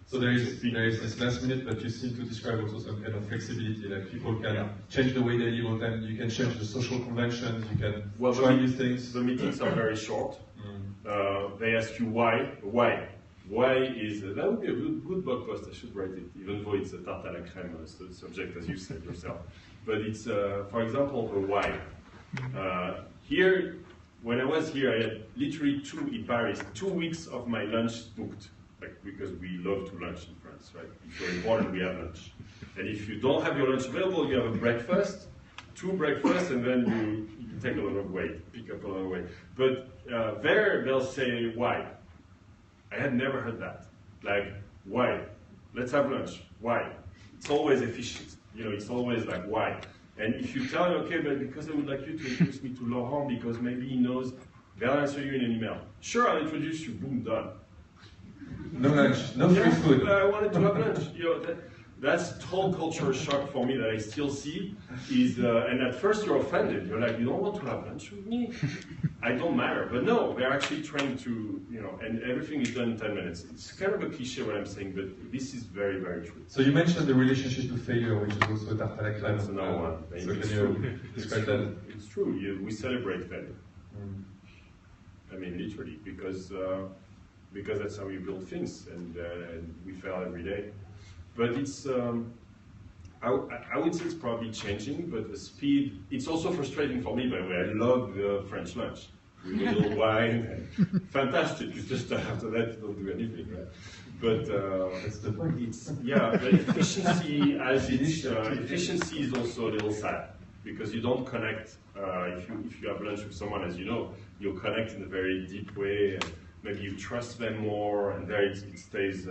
So there is this last minute, but you seem to describe also some kind of flexibility, like people can change the way they live, or then you can change the social conventions, you can try new things. The meetings are very short. They ask you why. Why is, that would be a good blog post, I should write it, even though it's a tarte à la crème subject, as you said yourself. But it's, for example, the why. Here, when I was here, I had literally in Paris, 2 weeks of my lunch booked, like, because we love to lunch in France, right? It's very important we have lunch. And if you don't have your lunch available, you have a breakfast, 2 breakfasts, and then you take a lot of weight, pick up a lot of weight. But there, they'll say, why? I had never heard that. Like, why? Let's have lunch. Why? It's always efficient. It's always like, why? And if you tell them, okay, but because I would like you to introduce me to Laurent because maybe he knows, they'll answer you in an email. Sure, I'll introduce you, boom, done. No lunch, no free food. I wanted to have lunch. That's total culture shock for me that I still see is, and at first you're offended. You're like, you don't want to have lunch with me? I don't matter. But no, they're actually trying to, and everything is done in 10 minutes. It's kind of a cliche what I'm saying, but this is very, very true. So you mentioned the relationship to failure, which is also a tarte à la crème. That's another one. So can you describe that? It's true. We celebrate failure. I mean, literally, because that's how we build things, and we fail every day. But it's, I would say it's probably changing, but the speed, it's also frustrating for me, by the way. I love the French lunch. With a little wine, fantastic. It's just after that you don't do anything, right? But that's the point. But efficiency is also a little sad because you don't connect. If you have lunch with someone, as you know, you'll connect in a very deep way, and maybe you trust them more, and there it stays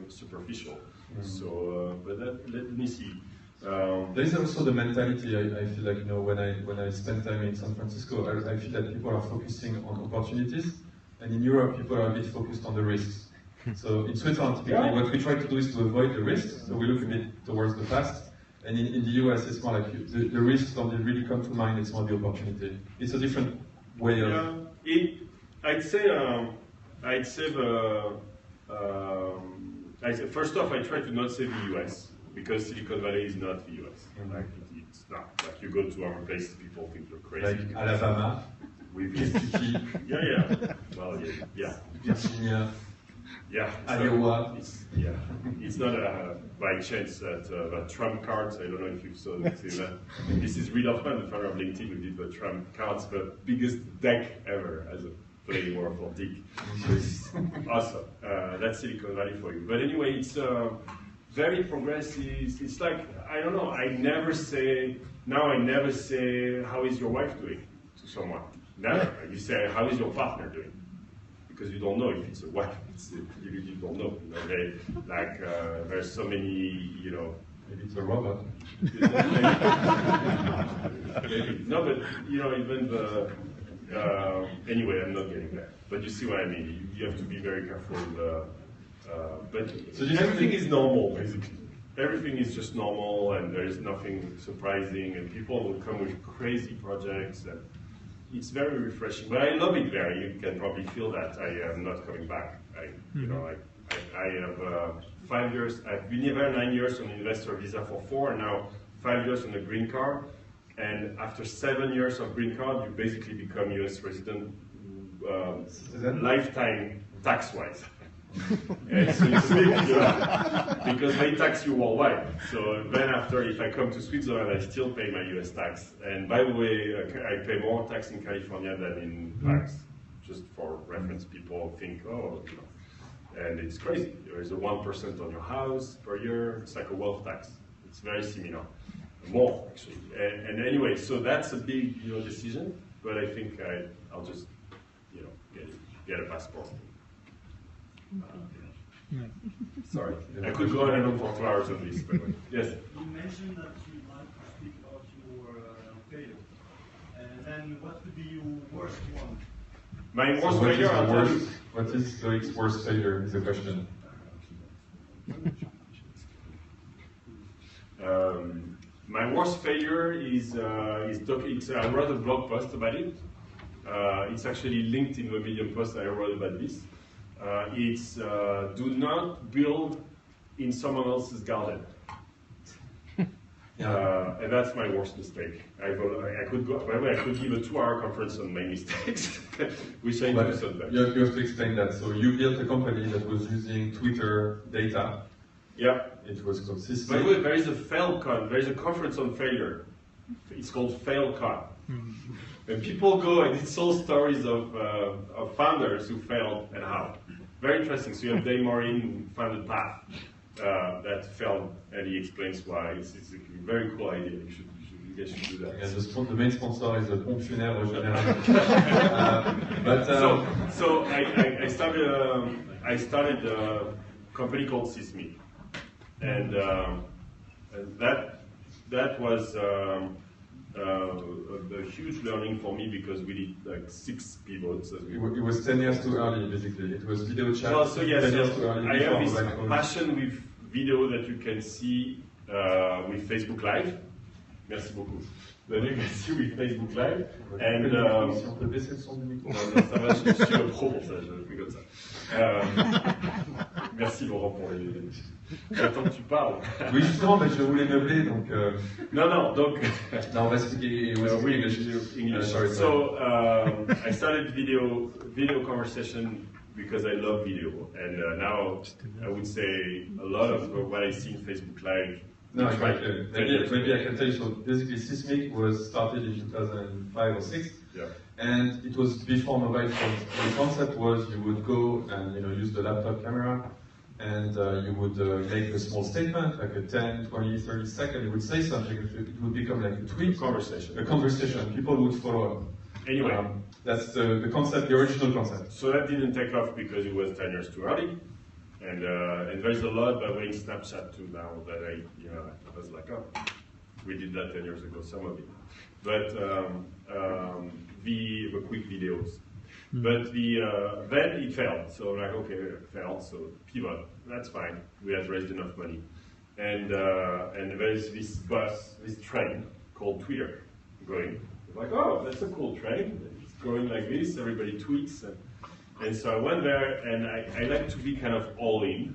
superficial. So, but let me see. There is also the mentality. I feel like when I spend time in San Francisco, I feel that people are focusing on opportunities, and in Europe, people are a bit focused on the risks. So in Switzerland, typically, what we try to do is to avoid the risks. So we look a bit towards the past. And in the US, it's more like the risks don't really come to mind. It's more the opportunity. It's a different way of. I'd say first off, I try to not say the US because Silicon Valley is not the US. Like it's not. Like you go to other places, people think you're crazy. Like Alabama, with Kentucky, well, yeah, Virginia, Iowa. It's not by chance that Trump cards. I don't know if you saw that. This is Reid Hoffman, the founder of LinkedIn, who did the Trump cards, the biggest deck ever as a playing war for Dick. Awesome. That's Silicon Valley for you. But anyway, it's very progressive. It's like, I don't know, I never say now I never say, how is your wife doing to someone? Never. You say, how is your partner doing? Because you don't know if it's a wife. You don't know. There's so many, Maybe it's a robot. Maybe. No, but even the. Anyway, I'm not getting there. But you see what I mean. You have to be very careful. But so everything is normal, basically. Everything is just normal, and there is nothing surprising. And people will come with crazy projects, and it's very refreshing. But I love it there. You can probably feel that. I am not coming back. I have 5 years. I've been here 9 years on investor visa for 4, and now 5 years on the green card. And after 7 years of green card, you basically become US resident lifetime tax-wise. And so it's big, because they tax you worldwide. So then after, if I come to Switzerland, I still pay my US tax. And by the way, I pay more tax in California than in Paris. Just for reference, people think, and it's crazy. There is a 1% on your house per year. It's like a wealth tax. It's very similar. More, actually. And anyway, so that's a big decision, but I think I'll just get a passport. Sorry, I could go on and on for 2 hours on this. But yes? You mentioned that you'd like to speak about your failure. And then what would be your worst one? My worst failure, what is Loic's worst failure is the question. My worst failure is I wrote a blog post about it. It's actually linked in the Medium post I wrote about this. It's do not build in someone else's garden. And that's my worst mistake. I could go. By the way, I could give a 2-hour conference on my mistakes, which I do sometimes. You have to explain that. So you built a company that was using Twitter data. Yeah. It was consistent. By the way, there is a FailCon. There is a conference on failure. It's called FailCon. And people go, and it's all stories of founders who failed and how. Very interesting. So you have Dave Morin, who founded Path, that failed, and he explains why. It's a very cool idea. You guys should do that. Yeah, the main sponsor is the Pompe Funèbre Générale. So I started a company called Sismic. And that was a huge learning for me because we did like 6 pivots. It was 10 years too early, basically. It was video chat. Well, so yes, 10 years too early. I have this passion with video that you can see with Facebook Live. Merci beaucoup. That you can see with Facebook Live. And si on peut baisser le son du micro. Ça va, je suis le pro pour ça, je fais comme ça. Merci Laurent pour les. J'attends que tu parles. Oui, justement, mais je voulais meubler, donc. Non, donc. Non, on va expliquer. English. Sorry. So I started video conversation because I love video, and now I would say a lot of what I see in Facebook Live. No, exactly. Maybe I can tell you. So basically, Sismic was started in 2005 or 6. Yeah. And it was before mobile phones. The concept was you would go and use the laptop camera, and you would make a small statement, like a 10, 20, 30 second. You would say something. It would become like a tweet, a conversation. People would follow up. Anyway, that's the concept, the original concept. So that didn't take off because it was 10 years too early. And there's a lot by way Snapchat too now that I was like, oh, we did that 10 years ago, some of it. But the quick videos. But then it failed. So like, okay, it failed. So pivot, that's fine. We had raised enough money, and there's this train called Twitter going. Like, oh, that's a cool train. It's going like this. Everybody tweets. And so I went there, and I like to be kind of all in.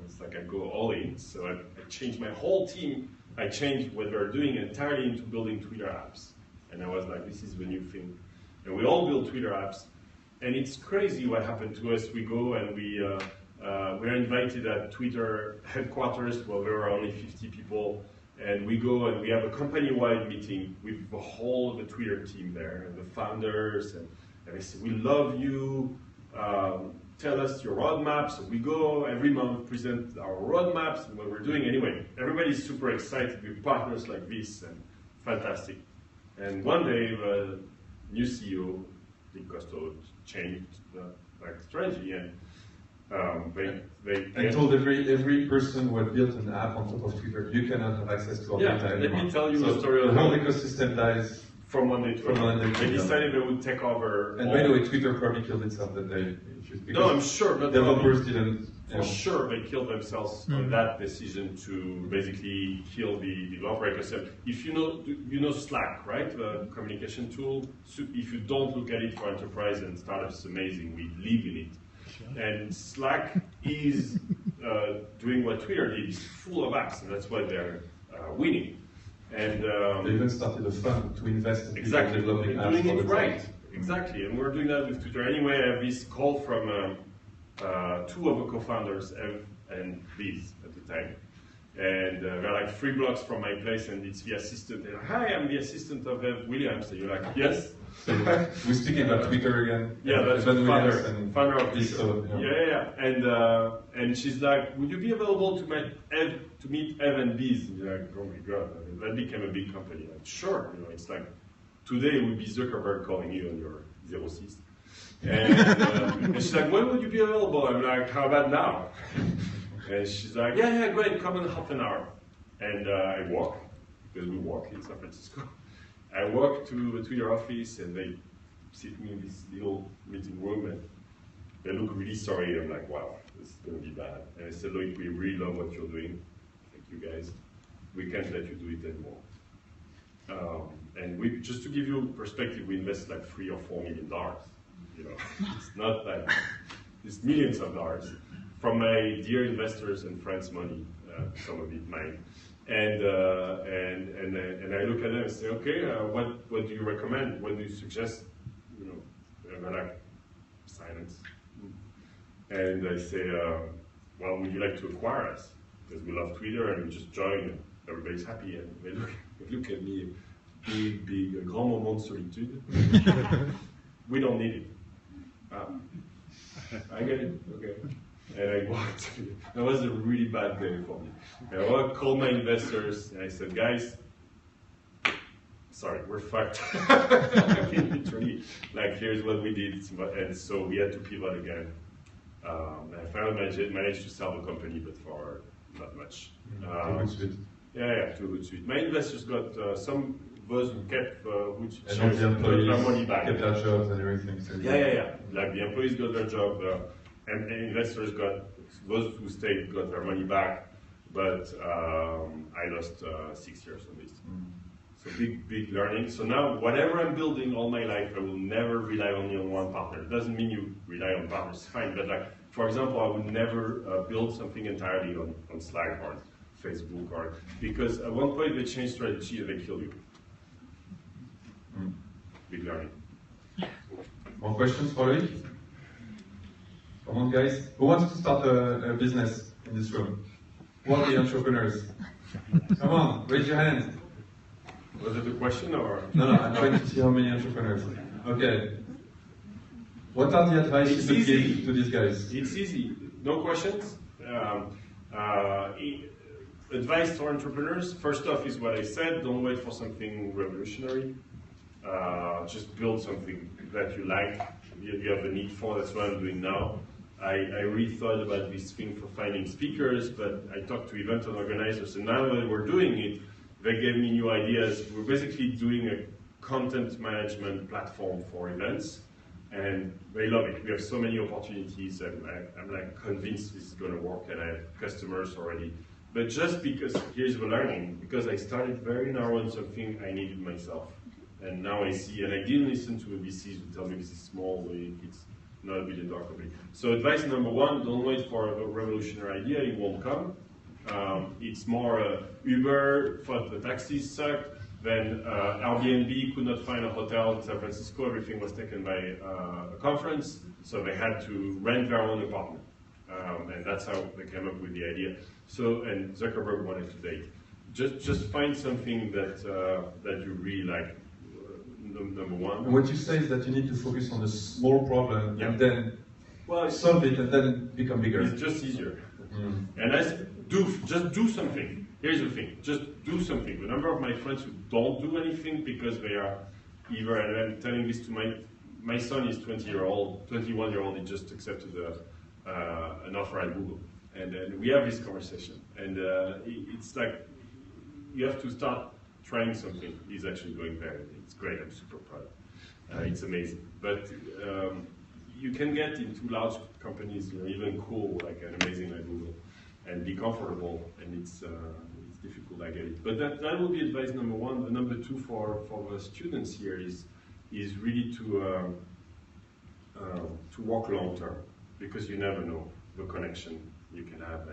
It's like I go all in. So I changed my whole team. I changed what we're doing entirely into building Twitter apps. And I was like, this is the new thing. And we all build Twitter apps. And it's crazy what happened to us. We go and we're invited at Twitter headquarters where there were only 50 people. And we go and we have a company-wide meeting with the whole of the Twitter team there, and the founders, and they say, we love you. Tell us your roadmap. So we go every month, present our roadmaps and what we're doing. Anyway, everybody's super excited with partners like this and fantastic. And one day, the new CEO, Big Costo, changed like strategy, and they told every person who had built an app on top of Twitter, you cannot have access to our data anymore. Let me tell you so a story. The whole ecosystem dies from one day to another. They decided they would take over. And by the way, Twitter probably killed itself that day. No, I'm sure, but developers didn't. For sure, they killed themselves on that decision to basically kill the developer ecosystem. If you know Slack, right? The communication tool. So if you don't look at it for enterprise and startups, it's amazing. We live in it. Sure. And Slack is doing what Twitter did. It's full of apps, and that's why they're winning. And they even started a fund to invest in exactly developing apps. Doing it right. Exactly, and we're doing that with Twitter. Anyway, I have this call from two of the co-founders, Ev and Liz, at the time. And they're like 3 blocks from my place, and it's the assistant. They're like, hi, I'm the assistant of Ev Williams. So you're like, yes? So we're speaking about Twitter again. Yeah, that's the founder of Twitter. So, And she's like, would you be available to meet Ev and Liz? And you're like, oh my God, that became a big company. Like, sure, it's like, today it would be Zuckerberg calling you on your 06. And she's like, when would you be available? I'm like, how about now? And she's like, yeah, great, come in half an hour. And I walk, because we walk in San Francisco. I walk to your office, and they sit me in this little meeting room, and they look really sorry. I'm like, wow, this is going to be bad. And I said, Loic, we really love what you're doing. Thank you guys. We can't let you do it anymore. And just to give you perspective, we invest like $3 or $4 million. It's not like, it's millions of dollars from my dear investors and friends' money, some of it mine. And I look at them and say, okay, what do you recommend? What do you suggest? And they're like, silence. And I say, well, would you like to acquire us? Because we love Twitter and we just join and everybody's happy. And they look at me, big, a grand moment de solitude. We don't need it. I get it, okay. And I walked. That was a really bad day for me. And I called my investors and I said, guys, sorry, we're fucked. Literally, like here's what we did, and so we had to pivot again. And I finally managed to sell the company, but for not much. To Hootsuite. Yeah, to Hootsuite. My investors got some. Those who kept and all the employees got their money back. Kept their jobs and everything. So yeah. Like the employees got their job, and investors those who stayed got their money back. But I lost 6 years on this. So big learning. So now, whatever I'm building all my life, I will never rely only on one partner. It doesn't mean you rely on partners, fine. But like, for example, I would never build something entirely on Slack or Facebook, because at one point they change strategy and they kill you. Big learning. More questions for Loic? Come on, guys. Who wants to start a business in this room? Who are the entrepreneurs? Come on, raise your hand. Was it a question or? No, I'm trying to see how many entrepreneurs. Okay. What are the advice you would give to these guys? It's easy. No questions. Advice to entrepreneurs, first off is what I said, don't wait for something revolutionary. Just build something that you like, you have a need for. That's what I'm doing now. I really thought about this thing for finding speakers, but I talked to event organizers, and now that we're doing it, they gave me new ideas. We're basically doing a content management platform for events, and they love it. We have so many opportunities, and I'm like convinced this is going to work, and I have customers already. But just because, here's the learning, because I started very narrow on something I needed myself. And now I see, and I didn't listen to the VCs who tell me this is small, it's not $1 billion company. So advice number one, don't wait for a revolutionary idea, it won't come. It's more Uber thought the taxis sucked, then Airbnb could not find a hotel in San Francisco, everything was taken by a conference, so they had to rent their own apartment. And that's how they came up with the idea. So, and Zuckerberg wanted to date. Just find something that you really like. Number one. And what you say is that you need to focus on a small problem and then solve it and then become bigger. It's just easier. And just do something. here's the thing, just do something. The number of my friends who don't do anything because they are either, and I'm telling this to my son is 21-year-old, he just accepted an offer at Google. And then we have this conversation. And it's like, you have to start trying something. He's actually going there. It's great, I'm super proud. It's amazing. But you can get into large companies, even cool, like an amazing like Google, and be comfortable, and it's difficult, I get it. But that will be advice number one. The number two for the students here is really to work long term, because you never know the connection you can have.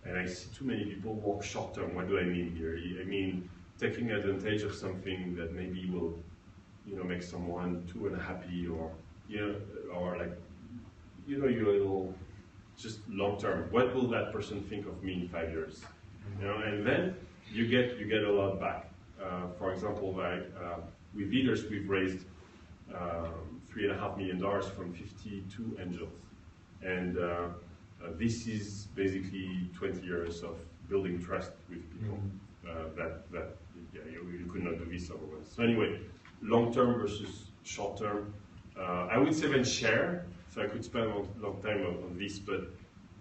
And I see too many people work short term. What do I mean here? I mean taking advantage of something that maybe will, make someone too unhappy, or like, you're a little just long term. What will that person think of me in 5 years? And then you get a lot back. For example, like with leaders, we've raised $3.5 million from 52 angels, and this is basically 20 years of building trust with people. You could not do this otherwise. So anyway, long term versus short term. I would say then share. So I could spend a long time on this, but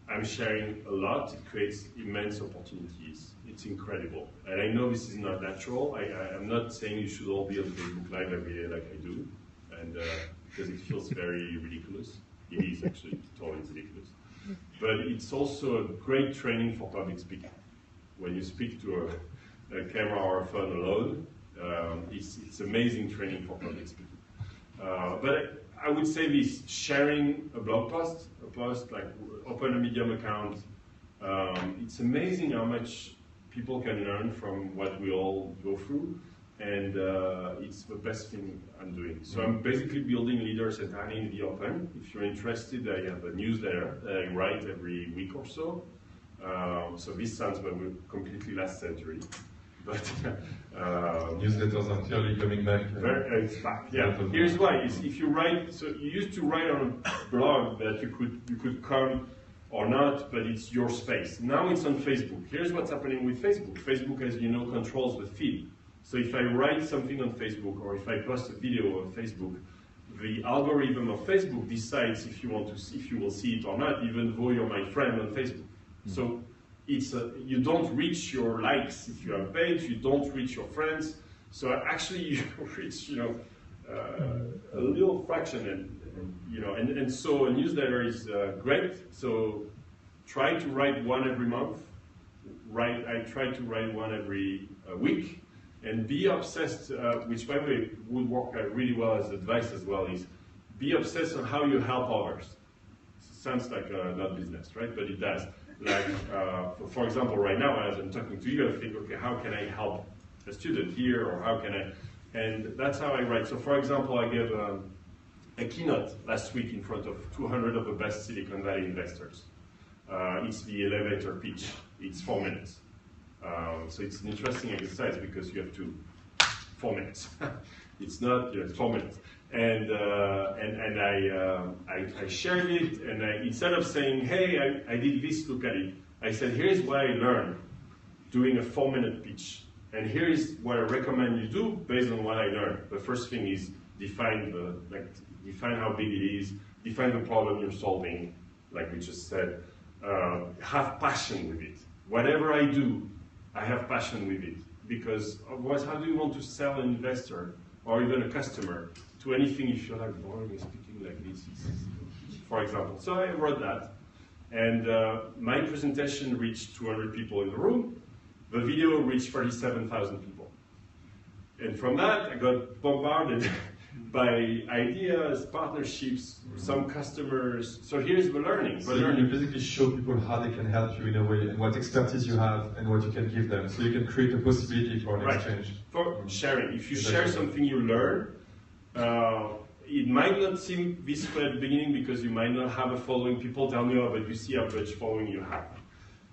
I'm sharing a lot. It creates immense opportunities. It's incredible. And I know this is not natural. I'm not saying you should all be on Facebook Live every day like I do, and because it feels very ridiculous. It is actually totally ridiculous. But it's also a great training for public speaking. When you speak to a camera or a phone alone, it's amazing training for public speaking. But I would say this: sharing a blog post, like open a Medium account. It's amazing how much people can learn from what we all go through, and it's the best thing I'm doing. So I'm basically building leaders entirely in the open. If you're interested, I have a newsletter that I write every week or so. So this sounds like we're completely last century. But newsletters are clearly coming back. It's back. Yeah. Here's why: if you write, so you used to write on a blog that you could come or not, but it's your space. Now it's on Facebook. Here's what's happening with Facebook. Facebook, as you know, controls the feed. So if I write something on Facebook, or if I post a video on Facebook, the algorithm of Facebook decides if you will see it or not, even though you're my friend on Facebook. So you don't reach your likes if you have a page, you don't reach your friends. So actually you reach, a little fraction, and so a newsletter is great. So try to write one every month. I try to write one every week, and be obsessed, which by the way would work really well as advice as well, is be obsessed on how you help others. Sounds like not business, right? But it does. Like, for example, right now, as I'm talking to you, I think, okay, how can I help a student here, or how can I, and that's how I write. So for example, I gave a keynote last week in front of 200 of the best Silicon Valley investors. It's the elevator pitch. It's 4 minutes. So it's an interesting exercise because you have 4 minutes. It's not, it's 4 minutes. And I shared it, and instead of saying, hey, I did this, look at it, I said, here's what I learned doing a 4-minute pitch. And here's what I recommend you do based on what I learned. The first thing is define how big it is, define the problem you're solving, like we just said. Have passion with it. Whatever I do, I have passion with it. Because otherwise, how do you want to sell an investor or even a customer to anything if you're like boring speaking like this, for example. So I wrote that, and my presentation reached 200 people in the room. The video reached 37,000 people. And from that, I got bombarded by ideas, partnerships, some customers. So here's the learning. So you basically show people how they can help you in a way, and what expertise you have, and what you can give them. So you can create a possibility for an exchange. For sharing. If you share something you learn, it might not seem this way at the beginning because you might not have a following. People tell me, oh, but you see how much following you have.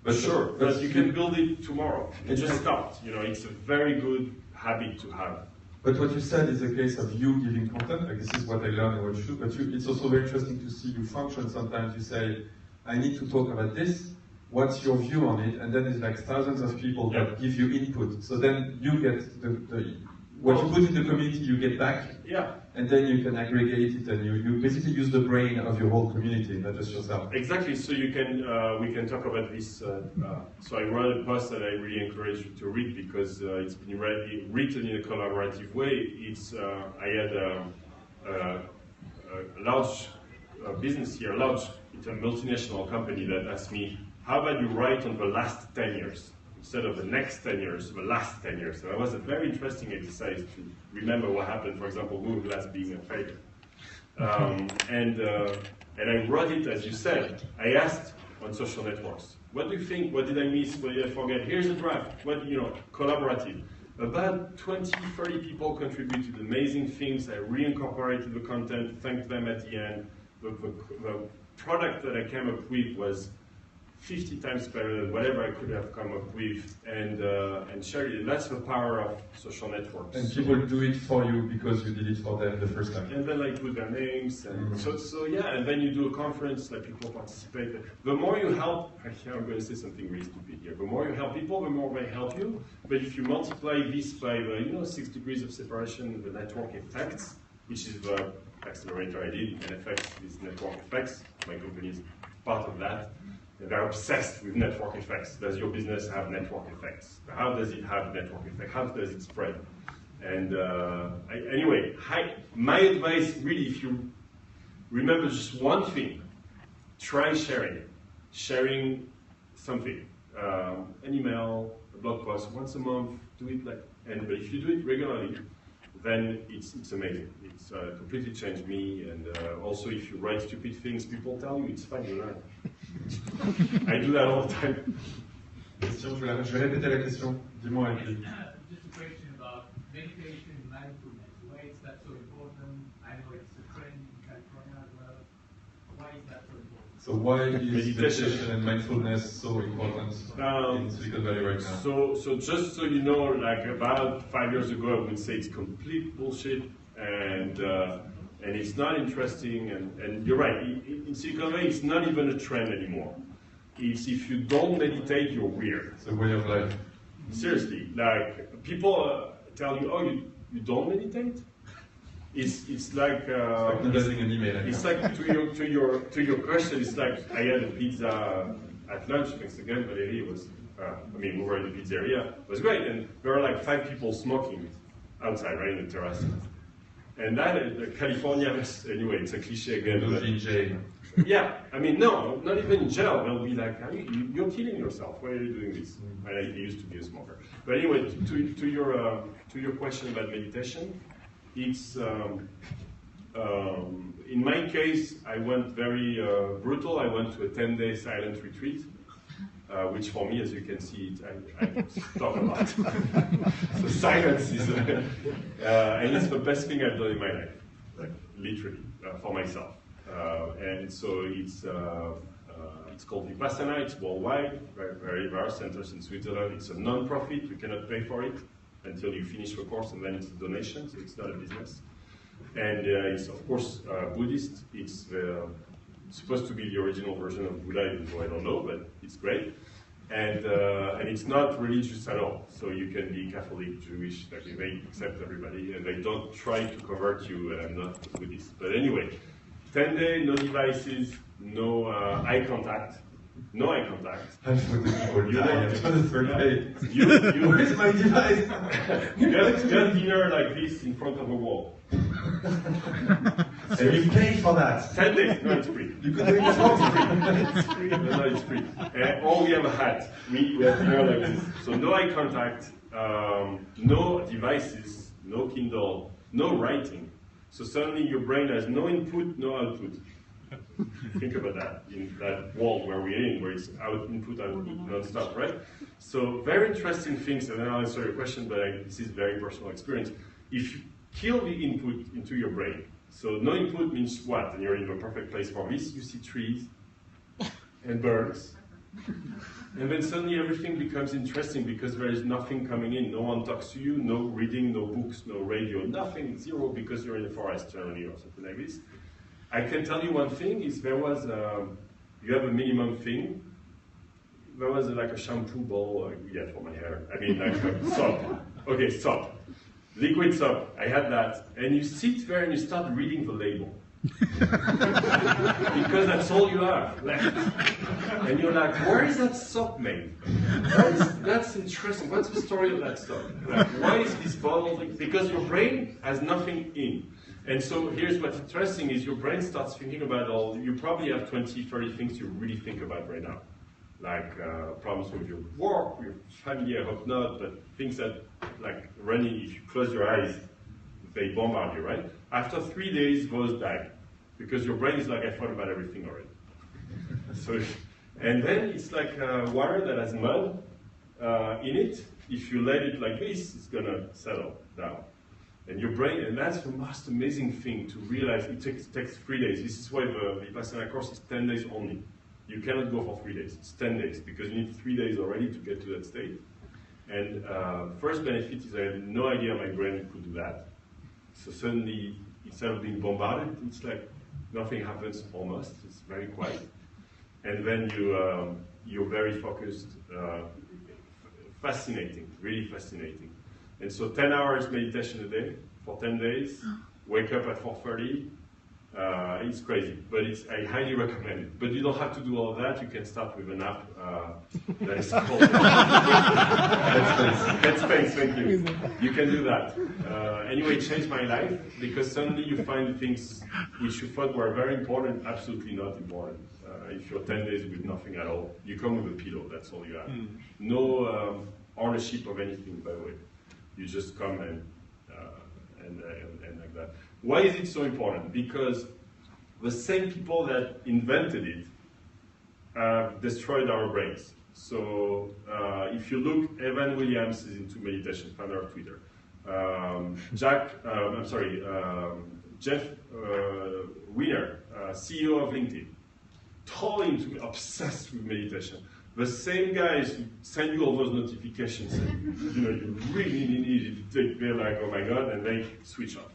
But sure, but you can build it tomorrow. And just start. It's a very good habit to have. But what you said is a case of you giving content, like this is what I learned and what you should, but it's also very interesting to see you function. Sometimes you say, I need to talk about this, what's your view on it, and then it's like thousands of people that give you input. So then you get what you put in the community, you get back, and then you can aggregate it, and you basically use the brain of your whole community, not just yourself. Exactly. So you can we can talk about this. So I wrote a post that I really encourage you to read because it's been written in a collaborative way. It's I had a large business here, it's a multinational company that asked me, how about you write on the last 10 years? Instead of the next 10 years, the last 10 years. So that was a very interesting exercise to remember what happened, for example, Google Glass being a failure. And I wrote it, as you said, I asked on social networks, what do you think, what did I miss, what did I forget? Here's a draft, collaborative. About 20, 30 people contributed amazing things. I reincorporated the content, thanked them at the end. The product that I came up with was 50 times better than whatever I could have come up with, and shared it. And that's the power of social networks. And people do it for you because you did it for them the first time. And then like put their names, and so yeah, and then you do a conference, like people participate. The more you help, actually I'm going to say something really stupid here, the more you help people, the more they help you. But if you multiply this by the 6 degrees of separation, the network effects, which is the accelerator I did, NFX, this network effects, my company is part of that. They're obsessed with network effects. Does your business have network effects? How does it have network effect? How does it spread? And anyway, my advice really, if you remember just one thing, try sharing something, an email, a blog post once a month. Do it but if you do it regularly, then it's amazing. It's completely changed me. And also, if you write stupid things, people tell you it's fine, you learn. I do that all the time. Question, je vais répéter la question. Dis-moi, Andy. Just a question about meditation and mindfulness. Why is that so important? I know it's a trend in California as well. Why is that so important? So why is meditation and mindfulness so important in Silicon Valley right now? So just so you know, like about 5 years ago, I would say it's complete bullshit, and it's not interesting, and you're right, in Silicon Valley it's not even a trend anymore. It's if you don't meditate, you're weird. It's a way of life. Seriously, like people tell you, oh, you don't meditate? It's like sending an email. It's like to your question. It's like I had a pizza at lunch. Thanks again, Valérie. It was we were in the pizzeria. It was great, and there were like 5 people smoking outside, right in the terrace. And that California, anyway, it's a cliche again. But in jail. Yeah, no, not even in jail. They'll be like, you're killing yourself. Why are you doing this? I used to be a smoker. But anyway, to your question about meditation, it's in my case, I went very brutal. I went to a 10-day silent retreat, which for me, as you can see, I talk a lot. So silence is, and it's the best thing I've done in my life, like literally, for myself. And so it's called Vipassana. It's worldwide. There are centers in Switzerland. It's a non-profit. You cannot pay for it until you finish the course, and then it's a donation, so it's not a business. And it's, of course, Buddhist. It's supposed to be the original version of Buddha, even though I don't know, but it's great. And it's not religious at all. So you can be Catholic, Jewish, like they accept everybody, and they don't try to convert you, and I'm not Buddhist. But anyway, 10-day, no devices, no eye contact. No eye contact. I'm for the people dying. It's for the third day. Where's my device? You got dinner like this in front of a wall. And you paid for that. 10 days. No, it's free. You could do it at home. It's free. No, it's free. Or we have a hat. We have dinner like this. So no eye contact, no devices, no Kindle, no writing. So suddenly your brain has no input, no output. Think about that, in that world where we're in, where it's input, non-stop, right? So very interesting things, and then I'll answer your question, but this is very personal experience. If you kill the input into your brain, so no input means what? And you're in the perfect place for this, you see trees and birds. And then suddenly everything becomes interesting because there is nothing coming in. No one talks to you, no reading, no books, no radio, nothing, zero, because you're in the forest generally or something like this. I can tell you one thing, is there was, you have a minimum thing, there was like a shampoo bowl, yeah, for my hair. I mean, like soap. Okay, soap. Liquid soap. I had that. And you sit there and you start reading the label. Because that's all you have left. And you're like, where is that soap made? That's interesting. What's the story of that soap? Like, why is this bottle? Because your brain has nothing in. And so here's what's interesting is your brain starts thinking about you probably have 20, 30 things you really think about right now. Like problems with your work, your family, I hope not, but things that, like running, if you close your eyes, they bombard you, right? After 3 days, those die. Because your brain is like, I thought about everything already. So, and then it's like water that has mud in it. If you let it like this, it's gonna settle down. And your brain, and that's the most amazing thing to realize, it takes 3 days. This is why the Vipassana course is 10 days only. You cannot go for 3 days, it's 10 days, because you need 3 days already to get to that state. And first benefit is I had no idea my brain could do that. So suddenly, instead of being bombarded, it's like nothing happens almost, it's very quiet. And then you're very focused, fascinating, really fascinating. And so 10 hours meditation a day for 10 days, wake up at 4:30, it's crazy, but I highly recommend it. But you don't have to do all that, you can start with an app that is called Headspace, thank you. You can do that. Anyway, it changed my life, because suddenly you find things which you thought were very important, absolutely not important. If you're 10 days with nothing at all, you come with a pillow, that's all you have. No ownership of anything, by the way. You just come and like that. Why is it so important? Because the same people that invented it destroyed our brains. So if you look, Evan Williams is into meditation, founder of Twitter. Jeff Weiner, CEO of LinkedIn, totally obsessed with meditation. The same guys who send you all those notifications, and, you really need it to take, they're like, oh my God, and they switch off.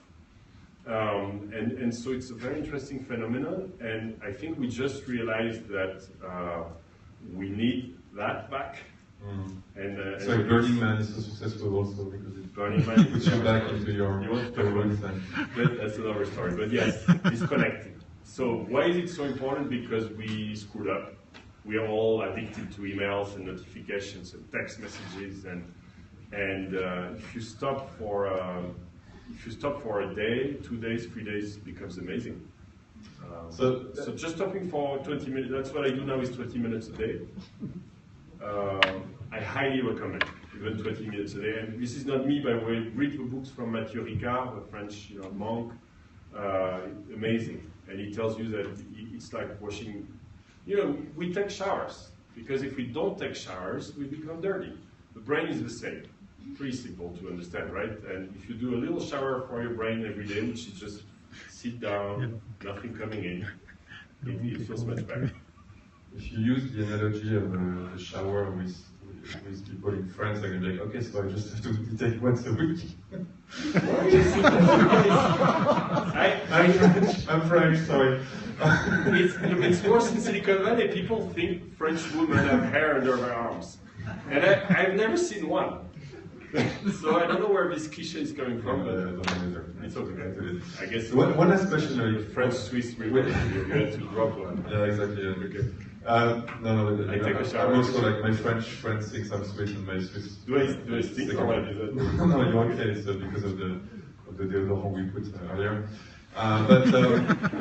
And so it's a very interesting phenomenon, and I think we just realized that we need that back. And so Burning Man is so successful also because it Burning Man puts you back into your roots. That's another story, but yes, it's connected. So why is it so important? Because we screwed up. We are all addicted to emails and notifications and text messages, and if you stop for a day, 2 days, 3 days, it becomes amazing. So just stopping for 20 minutes. That's what I do now. Is 20 minutes a day. I highly recommend even 20 minutes a day. And this is not me, by the way. Read the books from Mathieu Ricard, a French monk. Amazing, and he tells you that it's like washing. We take showers, because if we don't take showers, we become dirty. The brain is the same. Pretty simple to understand, right? And if you do a little shower for your brain every day, which is just sit down, nothing coming in, it feels much better. If you use the analogy of the shower with people in France, they're going to be like, okay, so I just have to meditate once a week. I'm French, sorry. It's worse in Silicon Valley. People think French women have hair under their arms. And I've never seen one. So I don't know where this cliche is coming from, but it's okay. I guess one last question. French Swiss, you had to drop one. Yeah, exactly. Yeah. Okay. No, I take a shower. I'm also like my French friends think I'm Swiss, and my Swiss. Do I stink or what is that? No, you're okay. It's because of the deodorant we put earlier. But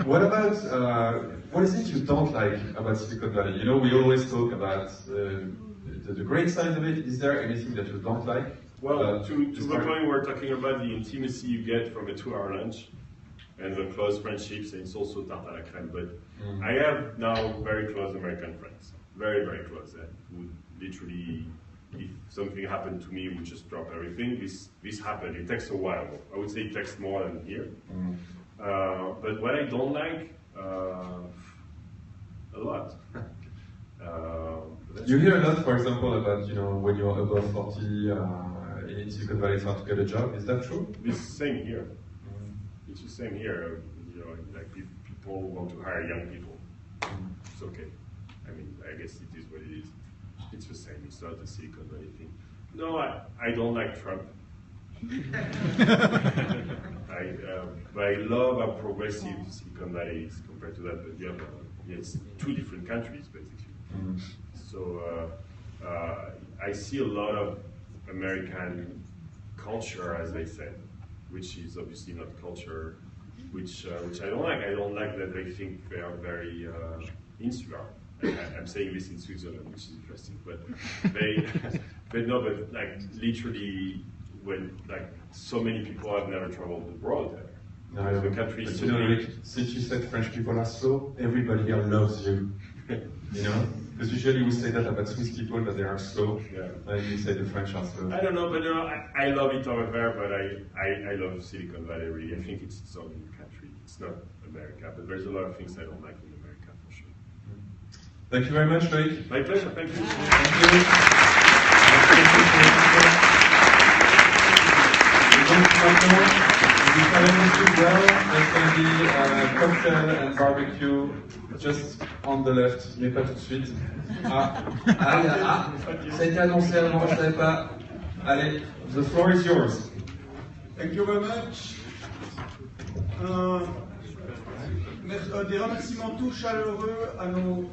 what about what is it you don't like about Silicon Valley? We always talk about the great side of it. Is there anything that you don't like? Well, to the point we're talking about the intimacy you get from a 2-hour lunch and the close friendships, and it's also tarte à la crème. But I have now very close American friends, very, very close, that would literally, if something happened to me, would just drop everything. This happened. It takes a while. I would say it takes more than here. But what I don't like, a lot. You hear a lot, for example, about when you're above 40 in Silicon Valley, it's hard to get a job. Is that true? It's the same here. It's the same here. Like people want to hire young people. It's okay. I mean, I guess it is what it is. It's the same. It's not a Silicon Valley thing. No, I don't like Trump. But I love how progressive Silicon Valley is compared to that. But yeah, it's two different countries basically. So I see a lot of American culture, as they said, which is obviously not culture, which I don't like. I don't like that they think they are very insular. I'm saying this in Switzerland, which is interesting, but but like literally, when like so many people have never traveled abroad there. No, the country is so Loic, since you said French people are slow, everybody here loves you. You know, because usually we say that about Swiss people, that they are slow. Yeah. And you say the French are slow. I don't know, but I love it over there, but I love Silicon Valley really. I think it's its own country. It's not America, but there's a lot of things I don't like in America for sure. Thank you very much, Loic. My pleasure, thank you. Thank you. If you can understood well, there's going to be a cocktail and barbecue just on the left, mais pas tout de suite. Ça a été annoncé avant, je ne savais pas. Allez, the floor is yours. Thank you very much. Des remerciements tout chaleureux à nos